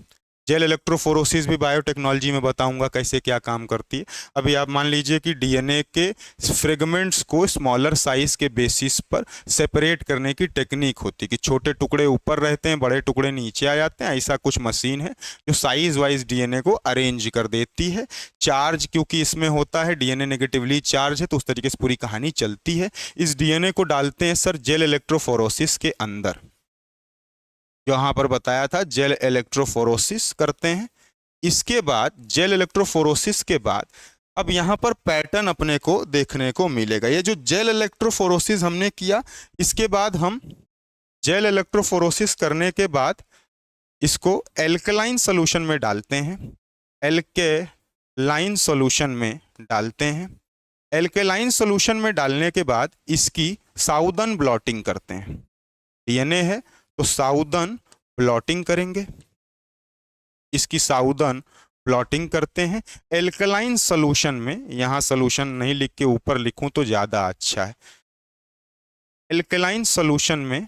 जेल इलेक्ट्रोफोरोसिस भी बायोटेक्नोलॉजी में बताऊंगा कैसे क्या काम करती है। अभी आप मान लीजिए कि डीएनए के फ्रेगमेंट्स को स्मॉलर साइज के बेसिस पर सेपरेट करने की टेक्निक होती है कि छोटे टुकड़े ऊपर रहते हैं, बड़े टुकड़े नीचे आ जाते हैं। ऐसा कुछ मशीन है जो साइज वाइज डीएनए को अरेंज कर देती है। चार्ज क्योंकि इसमें होता है, डीएनए नेगेटिवली चार्ज है, तो उस तरीके से पूरी कहानी चलती है। इस डीएनए को डालते हैं सर जेल इलेक्ट्रोफोरोसिस के अंदर, जो यहाँ पर बताया था जेल इलेक्ट्रोफोरोसिस करते हैं। इसके बाद जेल इलेक्ट्रोफोरोसिस के बाद अब यहाँ पर पैटर्न अपने को देखने को मिलेगा। ये जो जेल इलेक्ट्रोफोरोसिस हमने किया, इसके बाद हम जेल इलेक्ट्रोफोरोसिस करने के बाद इसको एल्कलाइन सोल्यूशन में डालते हैं, एल्केलाइन सोल्यूशन में डालते हैं। एल्केलाइन सोल्यूशन में डालने के बाद इसकी साउदर्न ब्लॉटिंग करते हैं। डीएनए है तो साउदर्न ब्लॉटिंग करेंगे, इसकी साउदर्न ब्लॉटिंग करते हैं एल्कलाइन सोल्यूशन में। यहां सोल्यूशन नहीं लिख के ऊपर लिखूं तो ज्यादा अच्छा है। एल्कलाइन सोल्यूशन में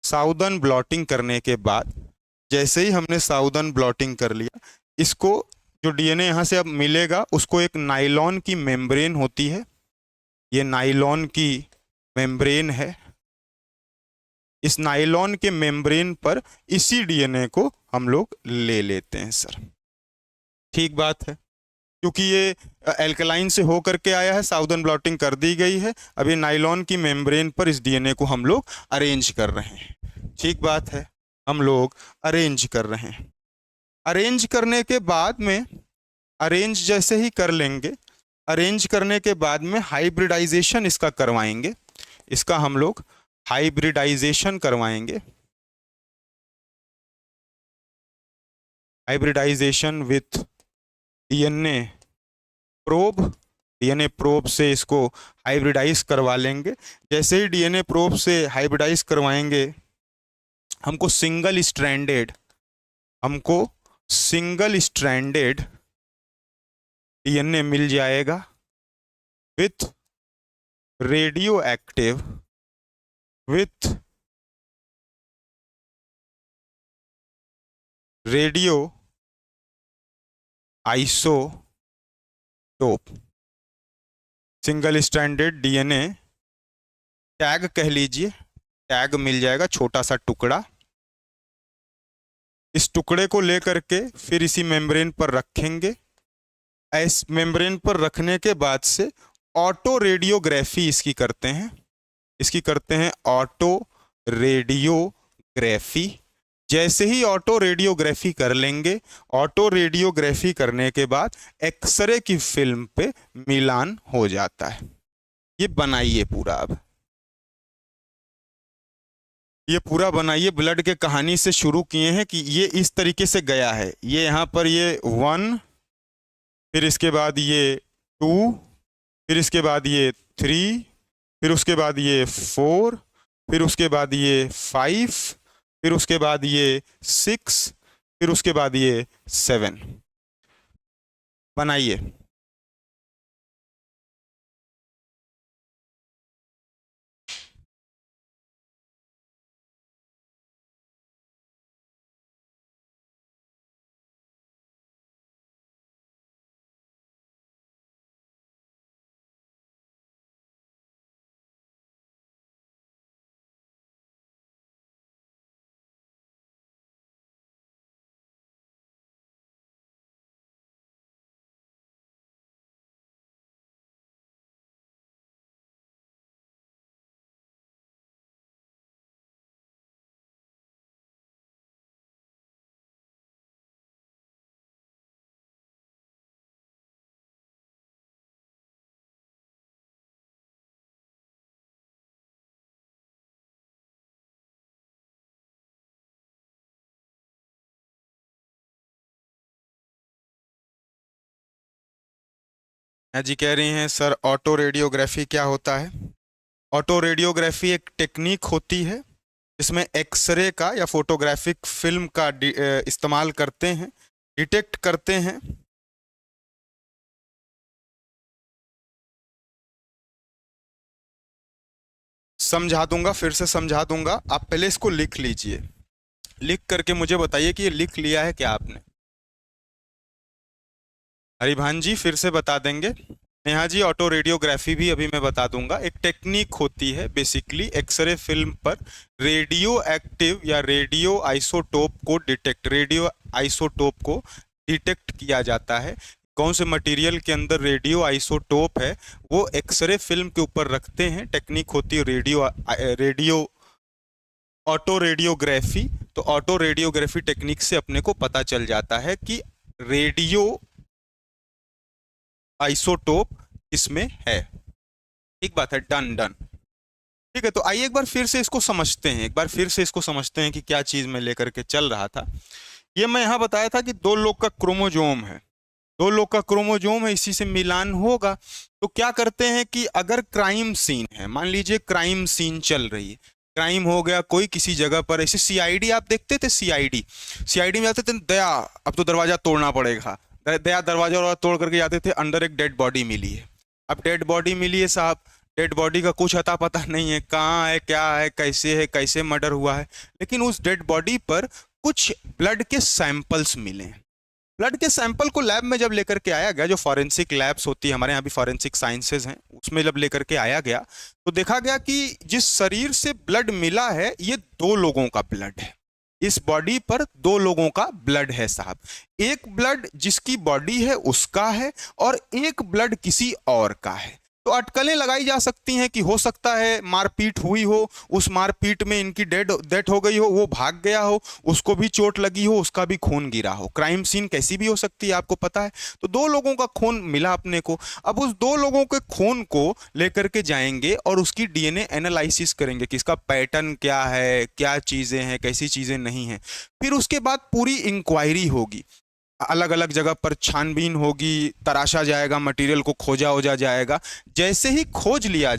साउदर्न ब्लॉटिंग करने के बाद, जैसे ही हमने साउदर्न ब्लॉटिंग कर लिया, इसको जो डीएनए यहां से अब मिलेगा उसको एक नायलॉन की मेम्ब्रेन होती है, ये नायलॉन की मेम्ब्रेन है। इस नायलॉन के मेम्ब्रेन पर इसी डीएनए को हम लोग ले लेते हैं सर। ठीक बात है, क्योंकि ये एल्कलाइन से हो करके आया है, साउदर्न ब्लॉटिंग कर दी गई है। अब ये नायलॉन की मेम्ब्रेन पर इस डीएनए को हम लोग अरेंज कर रहे हैं। ठीक बात है, हम लोग अरेंज कर रहे हैं। अरेंज करने के बाद में, अरेंज जैसे ही कर लेंगे, अरेंज करने के बाद में हाइब्रिडाइजेशन इसका करवाएंगे। इसका हम लोग हाइब्रिडाइजेशन करवाएंगे, hybridization with DNA probe. DNA probe से इसको हाइब्रिडाइज करवा लेंगे। जैसे ही डीएनए प्रोब से हाइब्रिडाइज करवाएंगे, हमको सिंगल स्ट्रैंडेड डीएनए मिल जाएगा with radioactive, radioisotope. Single stranded DNA tag कह लीजिए, टैग मिल जाएगा, छोटा सा टुकड़ा। इस टुकड़े को लेकर के फिर इसी मेम्ब्रेन पर रखेंगे। इस मेम्ब्रेन पर रखने के बाद से ऑटो रेडियोग्राफी इसकी करते हैं, इसकी करते हैं ऑटो रेडियोग्राफी। जैसे ही ऑटो रेडियोग्राफी कर लेंगे, ऑटो रेडियोग्राफी करने के बाद एक्सरे की फिल्म पे मिलान हो जाता है। ये बनाइए पूरा, अब ये पूरा बनाइए। ब्लड के कहानी से शुरू किए हैं कि ये इस तरीके से गया है। ये यहाँ पर ये 1, फिर इसके बाद ये 2, फिर इसके बाद ये 3, फिर उसके बाद ये 4, फिर उसके बाद ये 5, फिर उसके बाद ये 6, फिर उसके बाद ये 7। बनाइए। जी कह रही हैं सर ऑटो रेडियोग्राफी क्या होता है? ऑटो रेडियोग्राफी एक टेक्निक होती है जिसमें एक्सरे का या फोटोग्राफिक फिल्म का इस्तेमाल करते हैं, डिटेक्ट करते हैं। समझा दूंगा, फिर से समझा दूंगा, आप पहले इसको लिख लीजिए। लिख करके मुझे बताइए कि ये लिख लिया है क्या आपने? हरिभान जी फिर से बता देंगे। नेहा जी ऑटो रेडियोग्राफी भी अभी मैं बता दूंगा। एक टेक्निक होती है बेसिकली एक्सरे फिल्म पर रेडियो एक्टिव या रेडियो आइसोटोप को डिटेक्ट किया जाता है। कौन से मटेरियल के अंदर रेडियो आइसोटोप है वो एक्सरे फिल्म के ऊपर रखते हैं। टेक्निक होती है रेडियो ऑटो रेडियोग्राफी। तो ऑटो रेडियोग्राफी टेक्निक से अपने को पता चल जाता है कि रेडियो आइसोटोप इसमें है। एक बात है, डन डन। ठीक है, तो आइए एक बार फिर से इसको समझते हैं, एक बार फिर से इसको समझते हैं कि क्या चीज मैं लेकर के चल रहा था। ये मैं यहां बताया था कि 2 लोग का क्रोमोजोम है, 2 लोग का क्रोमोजोम है, इसी से मिलान होगा। तो क्या करते हैं कि अगर क्राइम सीन है, मान लीजिए क्राइम सीन चल रही है, क्राइम हो गया कोई किसी जगह पर, ऐसे सीआईडी आप देखते थे, सीआईडी में जाते थे, दया अब तो दरवाजा तोड़ना पड़ेगा, दया दरवाजा तोड़ करके जाते थे, अंदर एक डेड बॉडी मिली है। अब डेड बॉडी मिली है साहब, डेड बॉडी का कुछ अता पता नहीं है, कहाँ है, क्या है, कैसे मर्डर हुआ है, लेकिन उस डेड बॉडी पर कुछ ब्लड के सैंपल्स मिले। ब्लड के सैंपल को लैब में जब लेकर के आया गया, जो फॉरेंसिक लैब्स होती है हमारे यहाँ भी, फॉरेंसिक साइंसेज हैं, उसमें जब लेकर के आया गया तो देखा गया कि जिस शरीर से ब्लड मिला है ये 2 लोगों का ब्लड है। इस बॉडी पर 2 लोगों का ब्लड है साहब। एक ब्लड जिसकी बॉडी है उसका है और एक ब्लड किसी और का है। तो अटकलें लगाई जा सकती हैं कि हो सकता है मारपीट हुई हो, उस मारपीट में इनकी डेथ हो गई हो, वो भाग गया हो, उसको भी चोट लगी हो, उसका भी खून गिरा हो। क्राइम सीन कैसी भी हो सकती है आपको पता है। तो 2 लोगों का खून मिला अपने को। अब उस 2 लोगों के खून को लेकर के जाएंगे और उसकी डीएनए एनालिसिस करेंगे कि इसका पैटर्न क्या है, क्या चीजें हैं, कैसी चीजें नहीं हैं। फिर उसके बाद पूरी इंक्वायरी होगी, अलग अलग जगह पर छानबीन होगी, तराशा जाएगा, मटेरियल को खोजा जाएगा। जैसे ही खोज लिया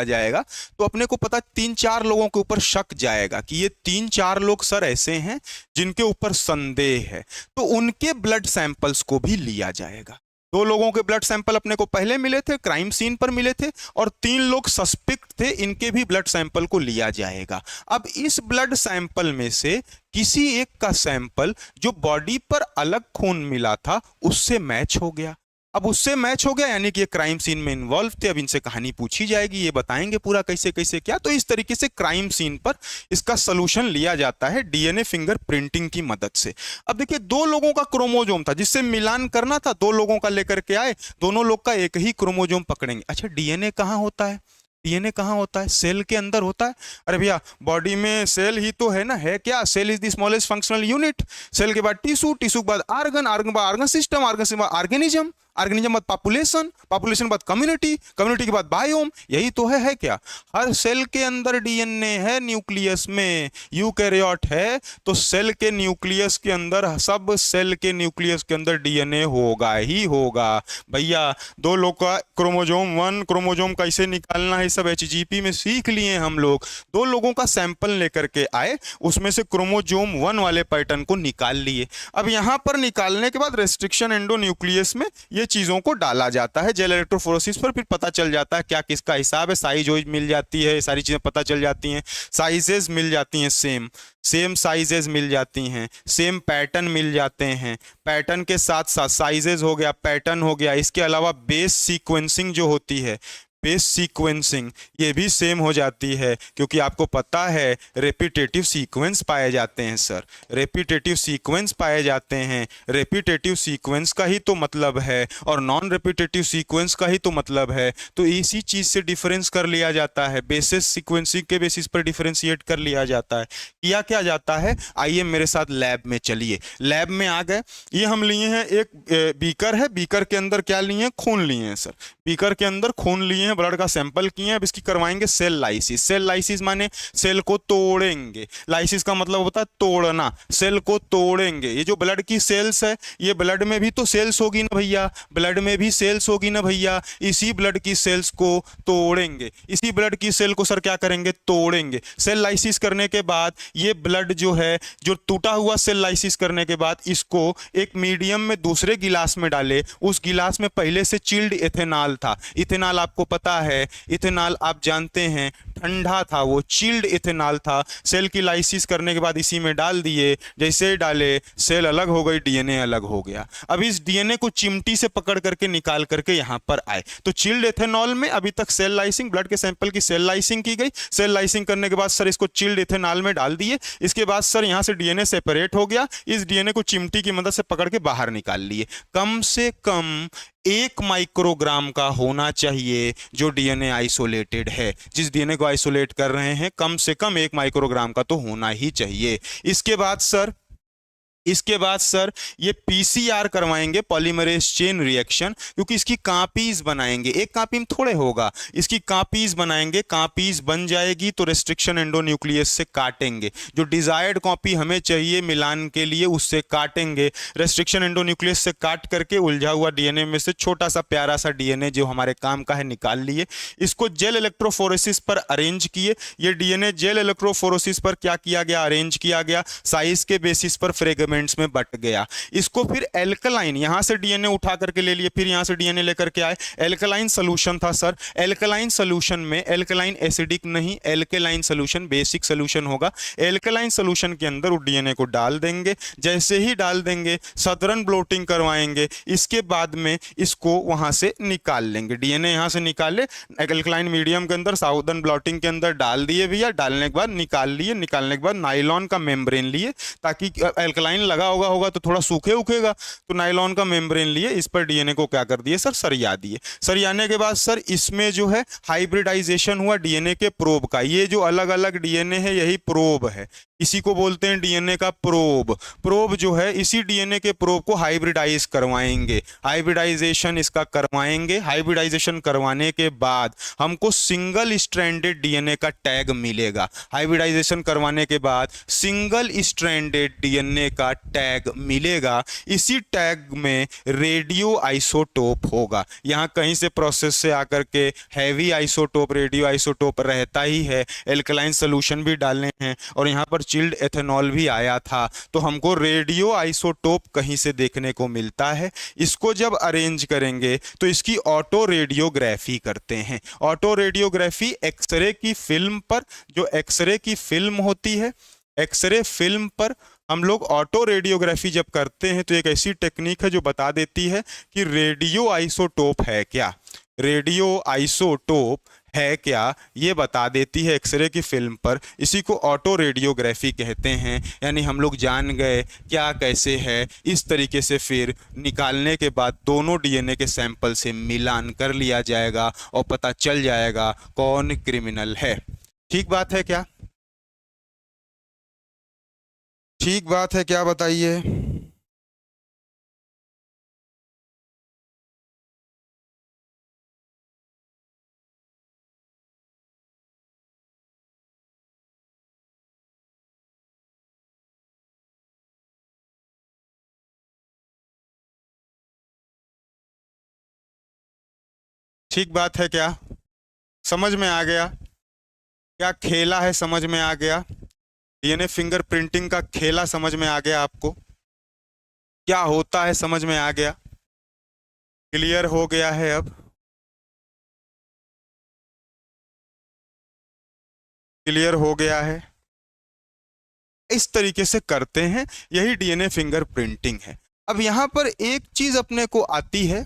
जाएगा तो अपने को पता 3-4 लोगों के ऊपर शक जाएगा कि ये 3-4 लोग सर ऐसे हैं जिनके ऊपर संदेह है, तो उनके ब्लड सैंपल्स को भी लिया जाएगा। 2 लोगों के ब्लड सैंपल अपने को पहले मिले थे, क्राइम सीन पर मिले थे, और 3 लोग सस्पेक्ट थे, इनके भी ब्लड सैंपल को लिया जाएगा। अब इस ब्लड सैंपल में से किसी एक का सैंपल जो बॉडी पर अलग खून मिला था उससे मैच हो गया। अब उससे मैच हो गया, यानी कि ये क्राइम सीन में इन्वॉल्व थे। अब इनसे कहानी पूछी जाएगी, ये बताएंगे पूरा कैसे कैसे क्या। तो इस तरीके से क्राइम सीन पर इसका सोल्यूशन लिया जाता है डीएनए फिंगर प्रिंटिंग की मदद से। अब देखिए, दो लोगों का क्रोमोजोम था जिससे मिलान करना था, दो लोगों का लेकर के आए, दोनों लोग का एक ही क्रोमोजोम पकड़ेंगे। अच्छा, डीएनए कहाँ होता है? डीएनए कहाँ होता है? सेल के अंदर होता है। अरे भैया, बॉडी में सेल ही तो है ना, है क्या? Cell is the smallest functional unit. Cell के बाद टिश्यू, टिश्यू के बाद आर्गन, आर्गन बाद आर्गन सिस्टम, आर्गन से बाद ऑर्गेनिज्म, ऑर्गेनिज्म बाद पॉपुलेशन, पॉपुलेशन बाद कम्युनिटी, कम्युनिटी के बाद बायोम। यही तो है क्या? हर सेल के अंदर डीएनए है, न्यूक्लियस में यूकैरियोट है, तो सेल के न्यूक्लियस के अंदर, सब सेल के न्यूक्लियस के अंदर डीएनए होगा ही होगा। भैया, दो लोग का क्रोमोजोम 1, क्रोमोजोम कैसे निकालना है सब एचजीपी में सीख लिए हम लोग। दो लोगों का सैंपल लेकर के आए, उसमें से क्रोमोजोम 1 वाले पैटर्न को निकाल लिए। अब यहां पर निकालने के बाद रेस्ट्रिक्शन एंडोन्यूक्लियस में ये चीजों को डाला जाता है जेल इलेक्ट्रोफोरेसिस पर, फिर पता चल जाता है क्या किसका हिसाब है, साइज वाइज मिल जाती है, सारी चीजें पता चल जाती हैं, साइजेस मिल जाती हैं, सेम सेम साइजेस मिल जाती हैं, सेम पैटर्न मिल जाते हैं, पैटर्न के साथ साथ साइजेस हो गया, पैटर्न हो गया, इसके अलावा बेस सीक्वेंसिंग जो होती है, बेस सीक्वेंसिंग ये भी सेम हो जाती है, क्योंकि आपको पता है रेपिटेटिव सीक्वेंस पाए जाते हैं सर, रेपिटेटिव सीक्वेंस पाए जाते हैं। रेपिटेटिव सीक्वेंस का ही तो मतलब है, और नॉन रेपिटेटिव सीक्वेंस का ही तो मतलब है, तो इसी चीज से डिफरेंस कर लिया जाता है, बेसिस सीक्वेंसिंग के बेसिस पर डिफरेंशिएट कर लिया जाता है। किया क्या जाता है, आइए मेरे साथ लैब में चलिए। लैब में आ गए, ये हम लिए हैं एक बीकर है, बीकर के अंदर क्या लिए हैं, खून लिए हैं सर, बीकर के अंदर खून लिए हैं, ब्लड का सैंपल किए हैं। अब इसकी करवाएंगे सेल लाइसिस। सेल लाइसिस माने सेल को तोड़ेंगे, लाइसिस का मतलब होता है तोड़ना, सेल को तोड़ेंगे। ये जो ब्लड की सेल्स है, ये ब्लड में भी तो सेल्स होगी ना भैया, ब्लड में भी सेल्स होगी ना भैया, इसी ब्लड की सेल्स को तोड़ेंगे, इसी ब्लड की सेल को सर क्या करेंगे, तोड़ेंगे। सेल लाइसिस करने के बाद ये ब्लड जो है, जो टूटा हुआ सेल लाइसिस करने के बाद इसको एक मीडियम में दूसरे गिलास में डाले, उस गिलास में पहले से चिल्ड इथेनॉल था। इथेनॉल आपको पता है, इथेनॉल आप जानते हैं ठंडा था, वो चिल्ड इथेनॉल था। सेल की लाइसिस करने के बाद इसी में डाल दिए, जैसे ही डाले सेल अलग हो गई, डीएनए अलग हो गया। अब इस डीएनए को चिमटी से पकड़ करके निकाल करके यहां पर आए, तो चिल्ड इथेनॉल में अभी तक सेल लाइसिंग, ब्लड के सैंपल की सेल लाइसिंग की गई। सेल लाइसिंग करने के बाद सर इसको चिल्ड इथेनॉल में डाल दिए, इसके बाद सर यहां से डीएनए सेपरेट हो गया, इस डीएनए को चिमटी की मदद से पकड़ के बाहर निकाल लिए। कम से कम 1 माइक्रोग्राम का होना चाहिए जो डीएनए आइसोलेटेड है, जिस डीएनए को आइसोलेट कर रहे हैं, कम से कम 1 माइक्रोग्राम का तो होना ही चाहिए। इसके बाद सर ये पीसीआर करवाएंगे, पॉलीमरेज चेन रिएक्शन, क्योंकि इसकी कापीज बनाएंगे, एक कापी में थोड़े होगा, इसकी कापीज बनाएंगे। कापीज बन जाएगी तो रेस्ट्रिक्शन एंडोन्यूक्लियस से काटेंगे, जो डिजायर्ड कॉपी हमें चाहिए मिलान के लिए उससे काटेंगे। रेस्ट्रिक्शन एंडोन्यूक्लियस से काट करके उलझा हुआ डीएनए में से छोटा सा प्यारा सा डीएनए जो हमारे काम का है निकाल लिए, इसको जेल इलेक्ट्रोफोरेसिस पर अरेंज किए। ये डीएनए जेल इलेक्ट्रोफोरेसिस पर क्या किया गया, अरेंज किया गया, साइज के बेसिस पर फ्रेगमेंट में बट गया। इसको फिर एल्कलाइन, यहां से डीएनए उठा करके ले लिए, फिर यहां से डीएनए लेकर के आए, एल्कलाइन सॉल्यूशन था सर। एल्कलाइन सॉल्यूशन में, एल्कलाइन एसिडिक नहीं, एल्कलाइन सॉल्यूशन बेसिक सॉल्यूशन होगा। एल्कलाइन सॉल्यूशन के अंदर वो डीएनए को डाल देंगे, जैसे ही डाल देंगे सदर्न ब्लोटिंग करवाएंगे, इसके बाद में इसको वहां से निकाल लेंगे। डीएनए यहां से निकाले, एल्कलाइन मीडियम के अंदर साउदर्न ब्लॉटिंग के अंदर डाल दिए भैया, डालने के बाद निकाल लिए, निकालने के बाद नायलॉन का मेम्ब्रेन लिए, ताकि एल्कलाइन लगा होगा तो थोड़ा सूखे उखेगा, तो नायलॉन का मेम्ब्रेन लिए, इस पर डीएनए को क्या कर दिए सर, सरिया दिए। सरियाने के बाद सर इसमें जो है हाइब्रिडाइजेशन हुआ डीएनए के प्रोब का। ये जो अलग अलग डीएनए है यही प्रोब है, इसी को बोलते हैं डीएनए का प्रोब। प्रोब जो है, इसी डीएनए के प्रोब को हाइब्रिडाइज करवाएंगे, हाइब्रिडाइजेशन इसका करवाएंगे। हाइब्रिडाइजेशन करवाने के बाद हमको सिंगल स्ट्रैंडेड डीएनए का टैग मिलेगा। हाइब्रिडाइजेशन करवाने के बाद सिंगल स्ट्रैंडेड डीएनए का टैग मिलेगा। इसी टैग में रेडियो आइसोटोप होगा। यहां कहीं से प्रोसेस से आकर के हैवी आइसोटोप, रेडियो आइसोटोप रहता ही है। एल्कलाइन सोल्यूशन भी डालने हैं और यहां पर चिल्ड एथेनॉल भी आया था, तो हमको रेडियो आइसोटोप कहीं से देखने को मिलता है। इसको जब अरेंज करेंगे तो इसकी ऑटो रेडियोग्राफी करते हैं। ऑटो रेडियोग्राफी एक्सरे की फिल्म पर, जो एक्सरे की फिल्म होती है, एक्सरे फिल्म पर हम लोग ऑटो रेडियोग्राफी जब करते हैं तो एक ऐसी टेक्निक है जो बता देती है कि रेडियो आइसोटोप है क्या, रेडियो आइसोटोप है क्या, ये बता देती है एक्सरे की फिल्म पर। इसी को ऑटो रेडियोग्राफी कहते हैं। यानी हम लोग जान गए क्या कैसे है, इस तरीके से फिर निकालने के बाद दोनों डीएनए के सैंपल से मिलान कर लिया जाएगा और पता चल जाएगा कौन क्रिमिनल है। ठीक बात है क्या? ठीक बात है क्या, बताइए। ठीक बात है क्या, समझ में आ गया? क्या खेला है समझ में आ गया? डीएनए फिंगरप्रिंटिंग का खेला समझ में आ गया आपको? क्या होता है समझ में आ गया? क्लियर हो गया है अब? क्लियर हो गया है? इस तरीके से करते हैं, यही डीएनए फिंगरप्रिंटिंग है। अब यहाँ पर एक चीज अपने को आती है,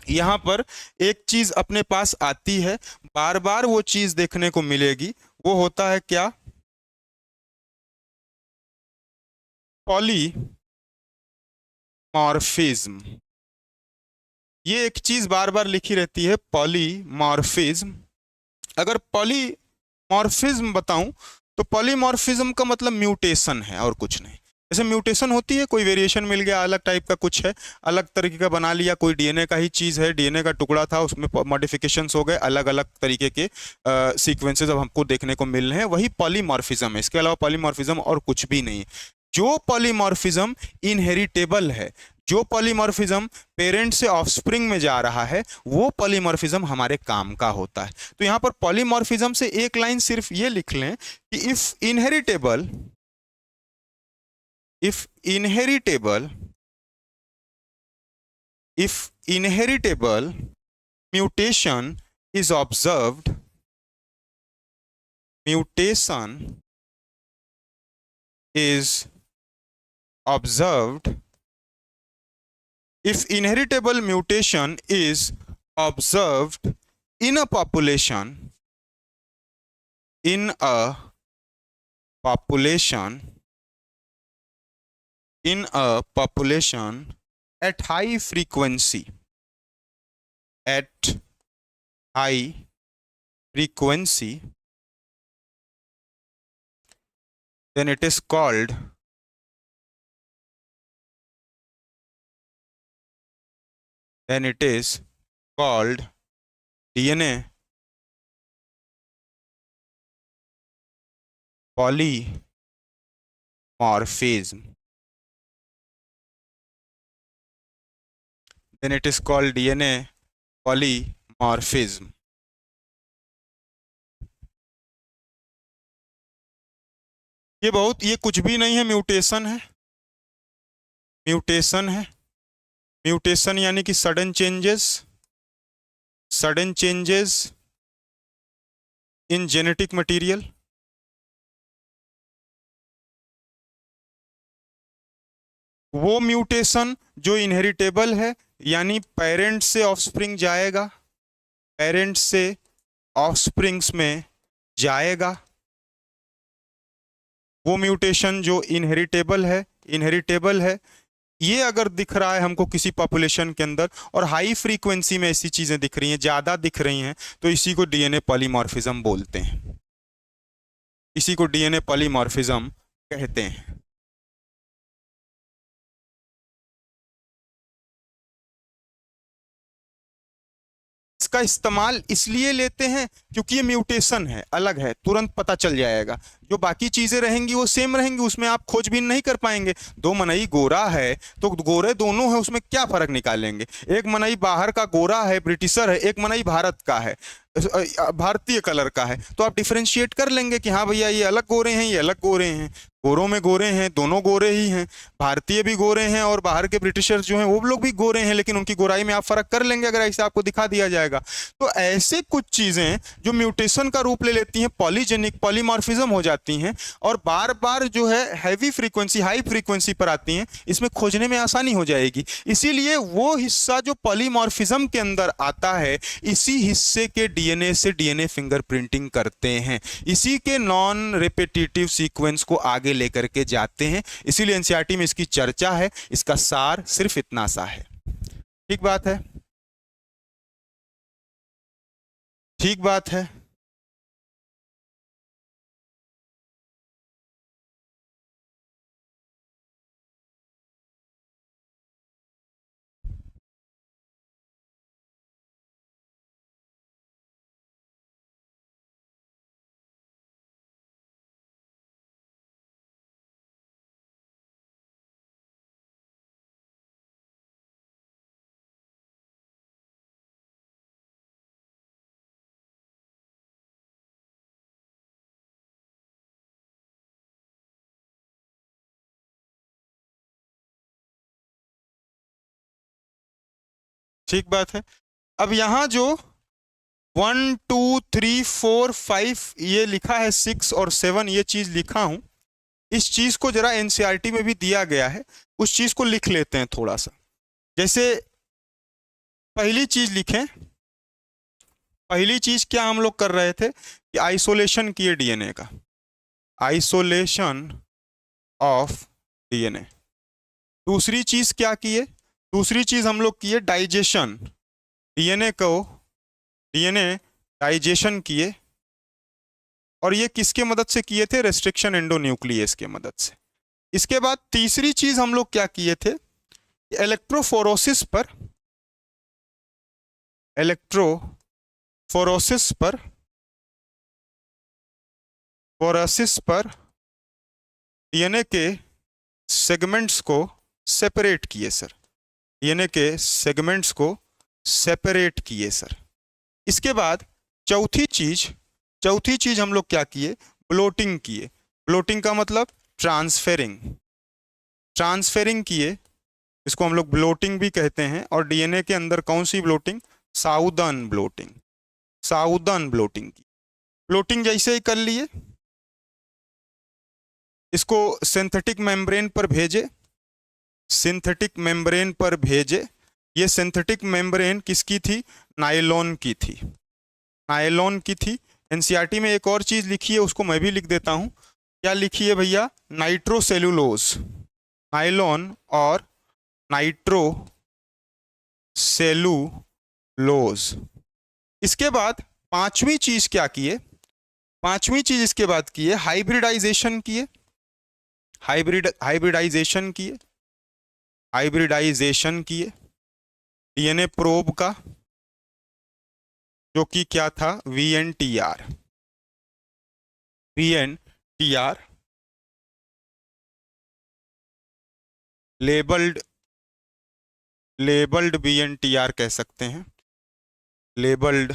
यहाँ पर एक चीज अपने पास आती है, बार बार वो चीज देखने को मिलेगी। वो होता है क्या? पॉलीमॉर्फिज्म। ये एक चीज बार बार लिखी रहती है, पॉलीमॉर्फिज्म। अगर पॉलीमॉर्फिज्म बताऊं तो पॉलीमॉर्फिज्म का मतलब म्यूटेशन है और कुछ नहीं। जैसे म्यूटेशन होती है, कोई वेरिएशन मिल गया, अलग टाइप का कुछ है, अलग तरीके का बना लिया, कोई डीएनए का ही चीज़ है, डीएनए का टुकड़ा था, उसमें मॉडिफिकेशंस हो गए, अलग अलग तरीके के सीक्वेंसेस अब हमको देखने को मिल रहे हैं, वही पॉलीमॉर्फिज्म है। इसके अलावा पॉलीमॉर्फिज्म और कुछ भी नहीं है। जो पॉलीमॉर्फिज्म इनहेरिटेबल है, जो पॉलीमॉर्फिज्म पेरेंट से ऑफस्प्रिंग में जा रहा है, वो पॉलीमॉर्फिज्म हमारे काम का होता है। तो यहाँ पर पॉलीमॉर्फिज्म से एक लाइन सिर्फ ये लिख लें कि if inheritable mutation is observed, mutation is observed, if inheritable mutation is observed in a population, in a population at high frequency, at high frequency, then it is called DNA polymorphism. Then it is called DNA polymorphism. ये कुछ भी नहीं है, mutation है। Mutation है, mutation यानी कि sudden changes in genetic material. वो म्यूटेशन जो इनहेरिटेबल है, यानी पेरेंट से ऑफस्प्रिंग जाएगा, पेरेंट से ऑफस्प्रिंग्स में जाएगा। वो म्यूटेशन जो इनहेरिटेबल है, ये अगर दिख रहा है हमको किसी पॉपुलेशन के अंदर और हाई फ्रीक्वेंसी में ऐसी चीजें दिख रही हैं, ज्यादा दिख रही हैं, तो इसी को डीएनए पॉलीमॉर्फिज्म बोलते हैं, इसी को डीएनए पॉलीमॉर्फिज्म कहते हैं। इसका इस्तेमाल इसलिए लेते हैं क्योंकि ये म्यूटेशन है, अलग है, तुरंत पता चल जाएगा। जो बाकी चीजें रहेंगी वो सेम रहेंगी, उसमें आप खोजबीन नहीं कर पाएंगे। दो मनई गोरा है तो गोरे दोनों है, उसमें क्या फर्क निकालेंगे? एक मनई बाहर का गोरा है, ब्रिटिशर है, एक मनई भारत का है, भारतीय कलर का है, तो आप डिफरेंशिएट कर लेंगे कि हाँ भैया ये अलग गोरे हैं, ये अलग गोरे हैं। गोरों में गोरे हैं, दोनों गोरे ही हैं, भारतीय भी गोरे हैं और बाहर के ब्रिटिशर्स जो हैं वो लोग भी गोरे हैं, लेकिन उनकी गोराई में आप फर्क कर लेंगे अगर ऐसे आपको दिखा दिया जाएगा। तो ऐसे कुछ चीजें जो म्यूटेशन का रूप ले लेती हैं, पॉलीजेनिक पॉलीमॉर्फिज्म हो जाती जाती हैं और बार बार जो है हैवी फ्रीक्वेंसी, हाई फ्रीक्वेंसी पर आती हैं, इसमें खोजने में आसानी हो जाएगी। इसीलिए वो हिस्सा जो पॉलीमॉर्फिज्म के अंदर आता है, इसी हिस्से के डीएनए से डीएनए फिंगरप्रिंटिंग करते हैं, इसी के नॉन रिपीटेटिव सीक्वेंस को आगे लेकर के जाते हैं। इसीलिए एनसीईआरटी में इसकी चर्चा है। इसका सार सिर्फ इतना सा है। ठीक बात है, ठीक बात है। ठीक बात है। अब यहां जो 1 2 3 4 5 ये लिखा है, 6 और 7 ये चीज लिखा हूं, इस चीज को जरा एनसीईआरटी में भी दिया गया है, उस चीज को लिख लेते हैं थोड़ा सा। जैसे पहली चीज लिखें, पहली चीज क्या हम लोग कर रहे थे कि आइसोलेशन किए डीएनए का, आइसोलेशन ऑफ डीएनए। दूसरी चीज क्या किए, दूसरी चीज हम लोग किए डाइजेशन, डीएनए को, डीएनए डाइजेशन किए, और ये किसके मदद से किए थे, रेस्ट्रिक्शन एंडोन्यूक्लियस के मदद से। इसके बाद तीसरी चीज हम लोग क्या किए थे, इलेक्ट्रोफोरोसिस पर, इलेक्ट्रोफोरोसिस पर, फोरोसिस पर डीएनए के सेगमेंट्स को सेपरेट किए सर, डीएनए के सेगमेंट्स को सेपरेट किए सर। इसके बाद चौथी चीज हम लोग क्या किए, ब्लोटिंग किए। ब्लोटिंग का मतलब ट्रांसफेरिंग, ट्रांसफेरिंग किए, इसको हम लोग ब्लोटिंग भी कहते हैं। और डीएनए के अंदर कौन सी blotting, southern blotting, southern blotting की। ब्लोटिंग जैसे ही कर लिए, इसको सिंथेटिक मेम्ब्रेन पर भेजे, सिंथेटिक मेम्ब्रेन पर भेजे। ये सिंथेटिक मेम्ब्रेन किसकी थी, नायलॉन की थी, नायलॉन की थी। एनसीईआरटी में एक और चीज लिखी है, उसको मैं भी लिख देता हूं। क्या लिखी है भैया, नाइट्रोसेलुलोज, नायलॉन और नाइट्रोसेलुलोज। इसके बाद पांचवी चीज क्या किए, पांचवी चीज इसके बाद किए, हाइब्रिडाइजेशन किए, हाइब्रिडाइजेशन किए, हाइब्रिडाइजेशन किए डीएनए प्रोब का, जो कि क्या था, VNTR, VNTR labelled, labelled VNTR कह सकते हैं, लेबल्ड।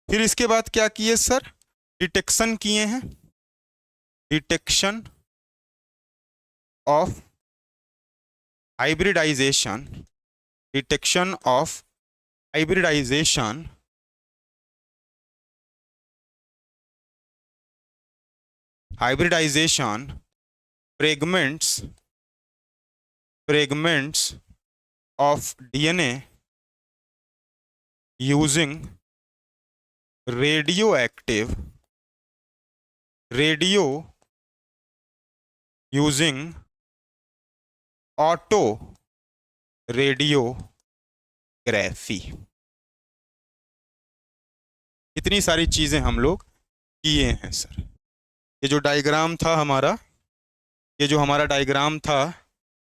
फिर इसके बाद क्या किए सर, डिटेक्शन किए हैं, detection of hybridization, detection of hybridization, hybridization fragments, fragments of DNA using radioactive, radio using auto radiography। इतनी सारी चीजें हम लोग किए हैं सर। ये जो डायग्राम था हमारा, ये जो हमारा डायग्राम था,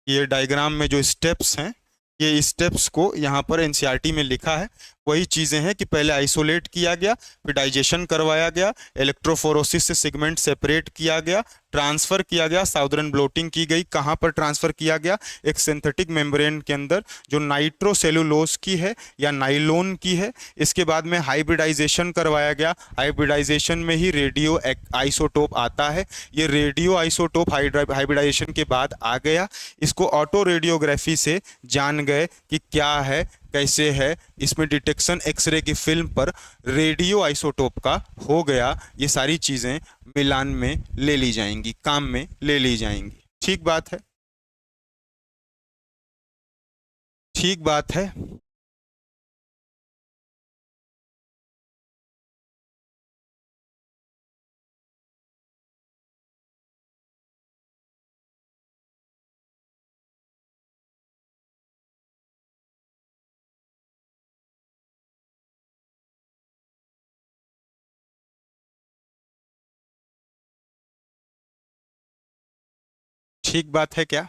ये डायग्राम में जो स्टेप्स हैं, ये स्टेप्स को यहाँ पर एनसीईआरटी में लिखा है। वही चीज़ें हैं कि पहले आइसोलेट किया गया, फिर डाइजेशन करवाया गया, इलेक्ट्रोफोरोसिस से सेगमेंट सेपरेट किया गया, ट्रांसफ़र किया गया, साउदर्न ब्लोटिंग की गई। कहाँ पर ट्रांसफ़र किया गया, एक सिंथेटिक मेम्ब्रेन के अंदर जो नाइट्रोसेलुलोज की है या नाइलोन की है। इसके बाद में हाइब्रिडाइजेशन करवाया गया, हाइब्रिडाइजेशन में ही रेडियो आइसोटोप आता है। ये रेडियो आइसोटोप हाइब्रिडाइजेशन के बाद आ गया। इसको ऑटो रेडियोग्राफी से जान गए कि क्या है, कैसे है, इसमें डिटेक्शन एक्सरे की फिल्म पर रेडियो आइसोटोप का हो गया, ये सारी चीज़ें मिलान में ले ली जाएंगी, काम में ले ली जाएंगी। ठीक बात है, ठीक बात है। ठीक बात है क्या?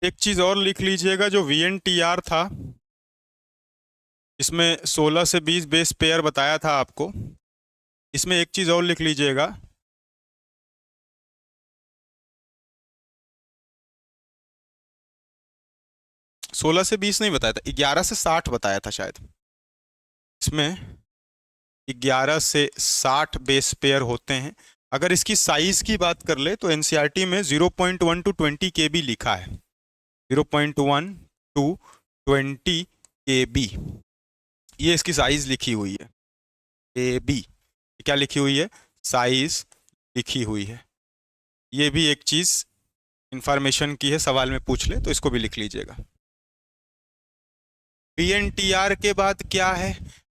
एक चीज और लिख लीजिएगा, जो VNTR था इसमें 16 से 20 बेस पेयर बताया था आपको, इसमें एक चीज और लिख लीजिएगा, 16 से 20 नहीं बताया था, 11 से 60 बताया था शायद। इसमें 11 से 60 बेस पेयर होते हैं। अगर इसकी साइज की बात कर ले तो एनसीईआरटी में 0.1 टू 20 KB लिखा है, 0.1 टू 20 KB, ये इसकी साइज लिखी हुई है। KB क्या लिखी हुई है? साइज लिखी हुई है। ये भी एक चीज इंफॉर्मेशन की है, सवाल में पूछ ले तो इसको भी लिख लीजिएगा। VNTR के बाद क्या है?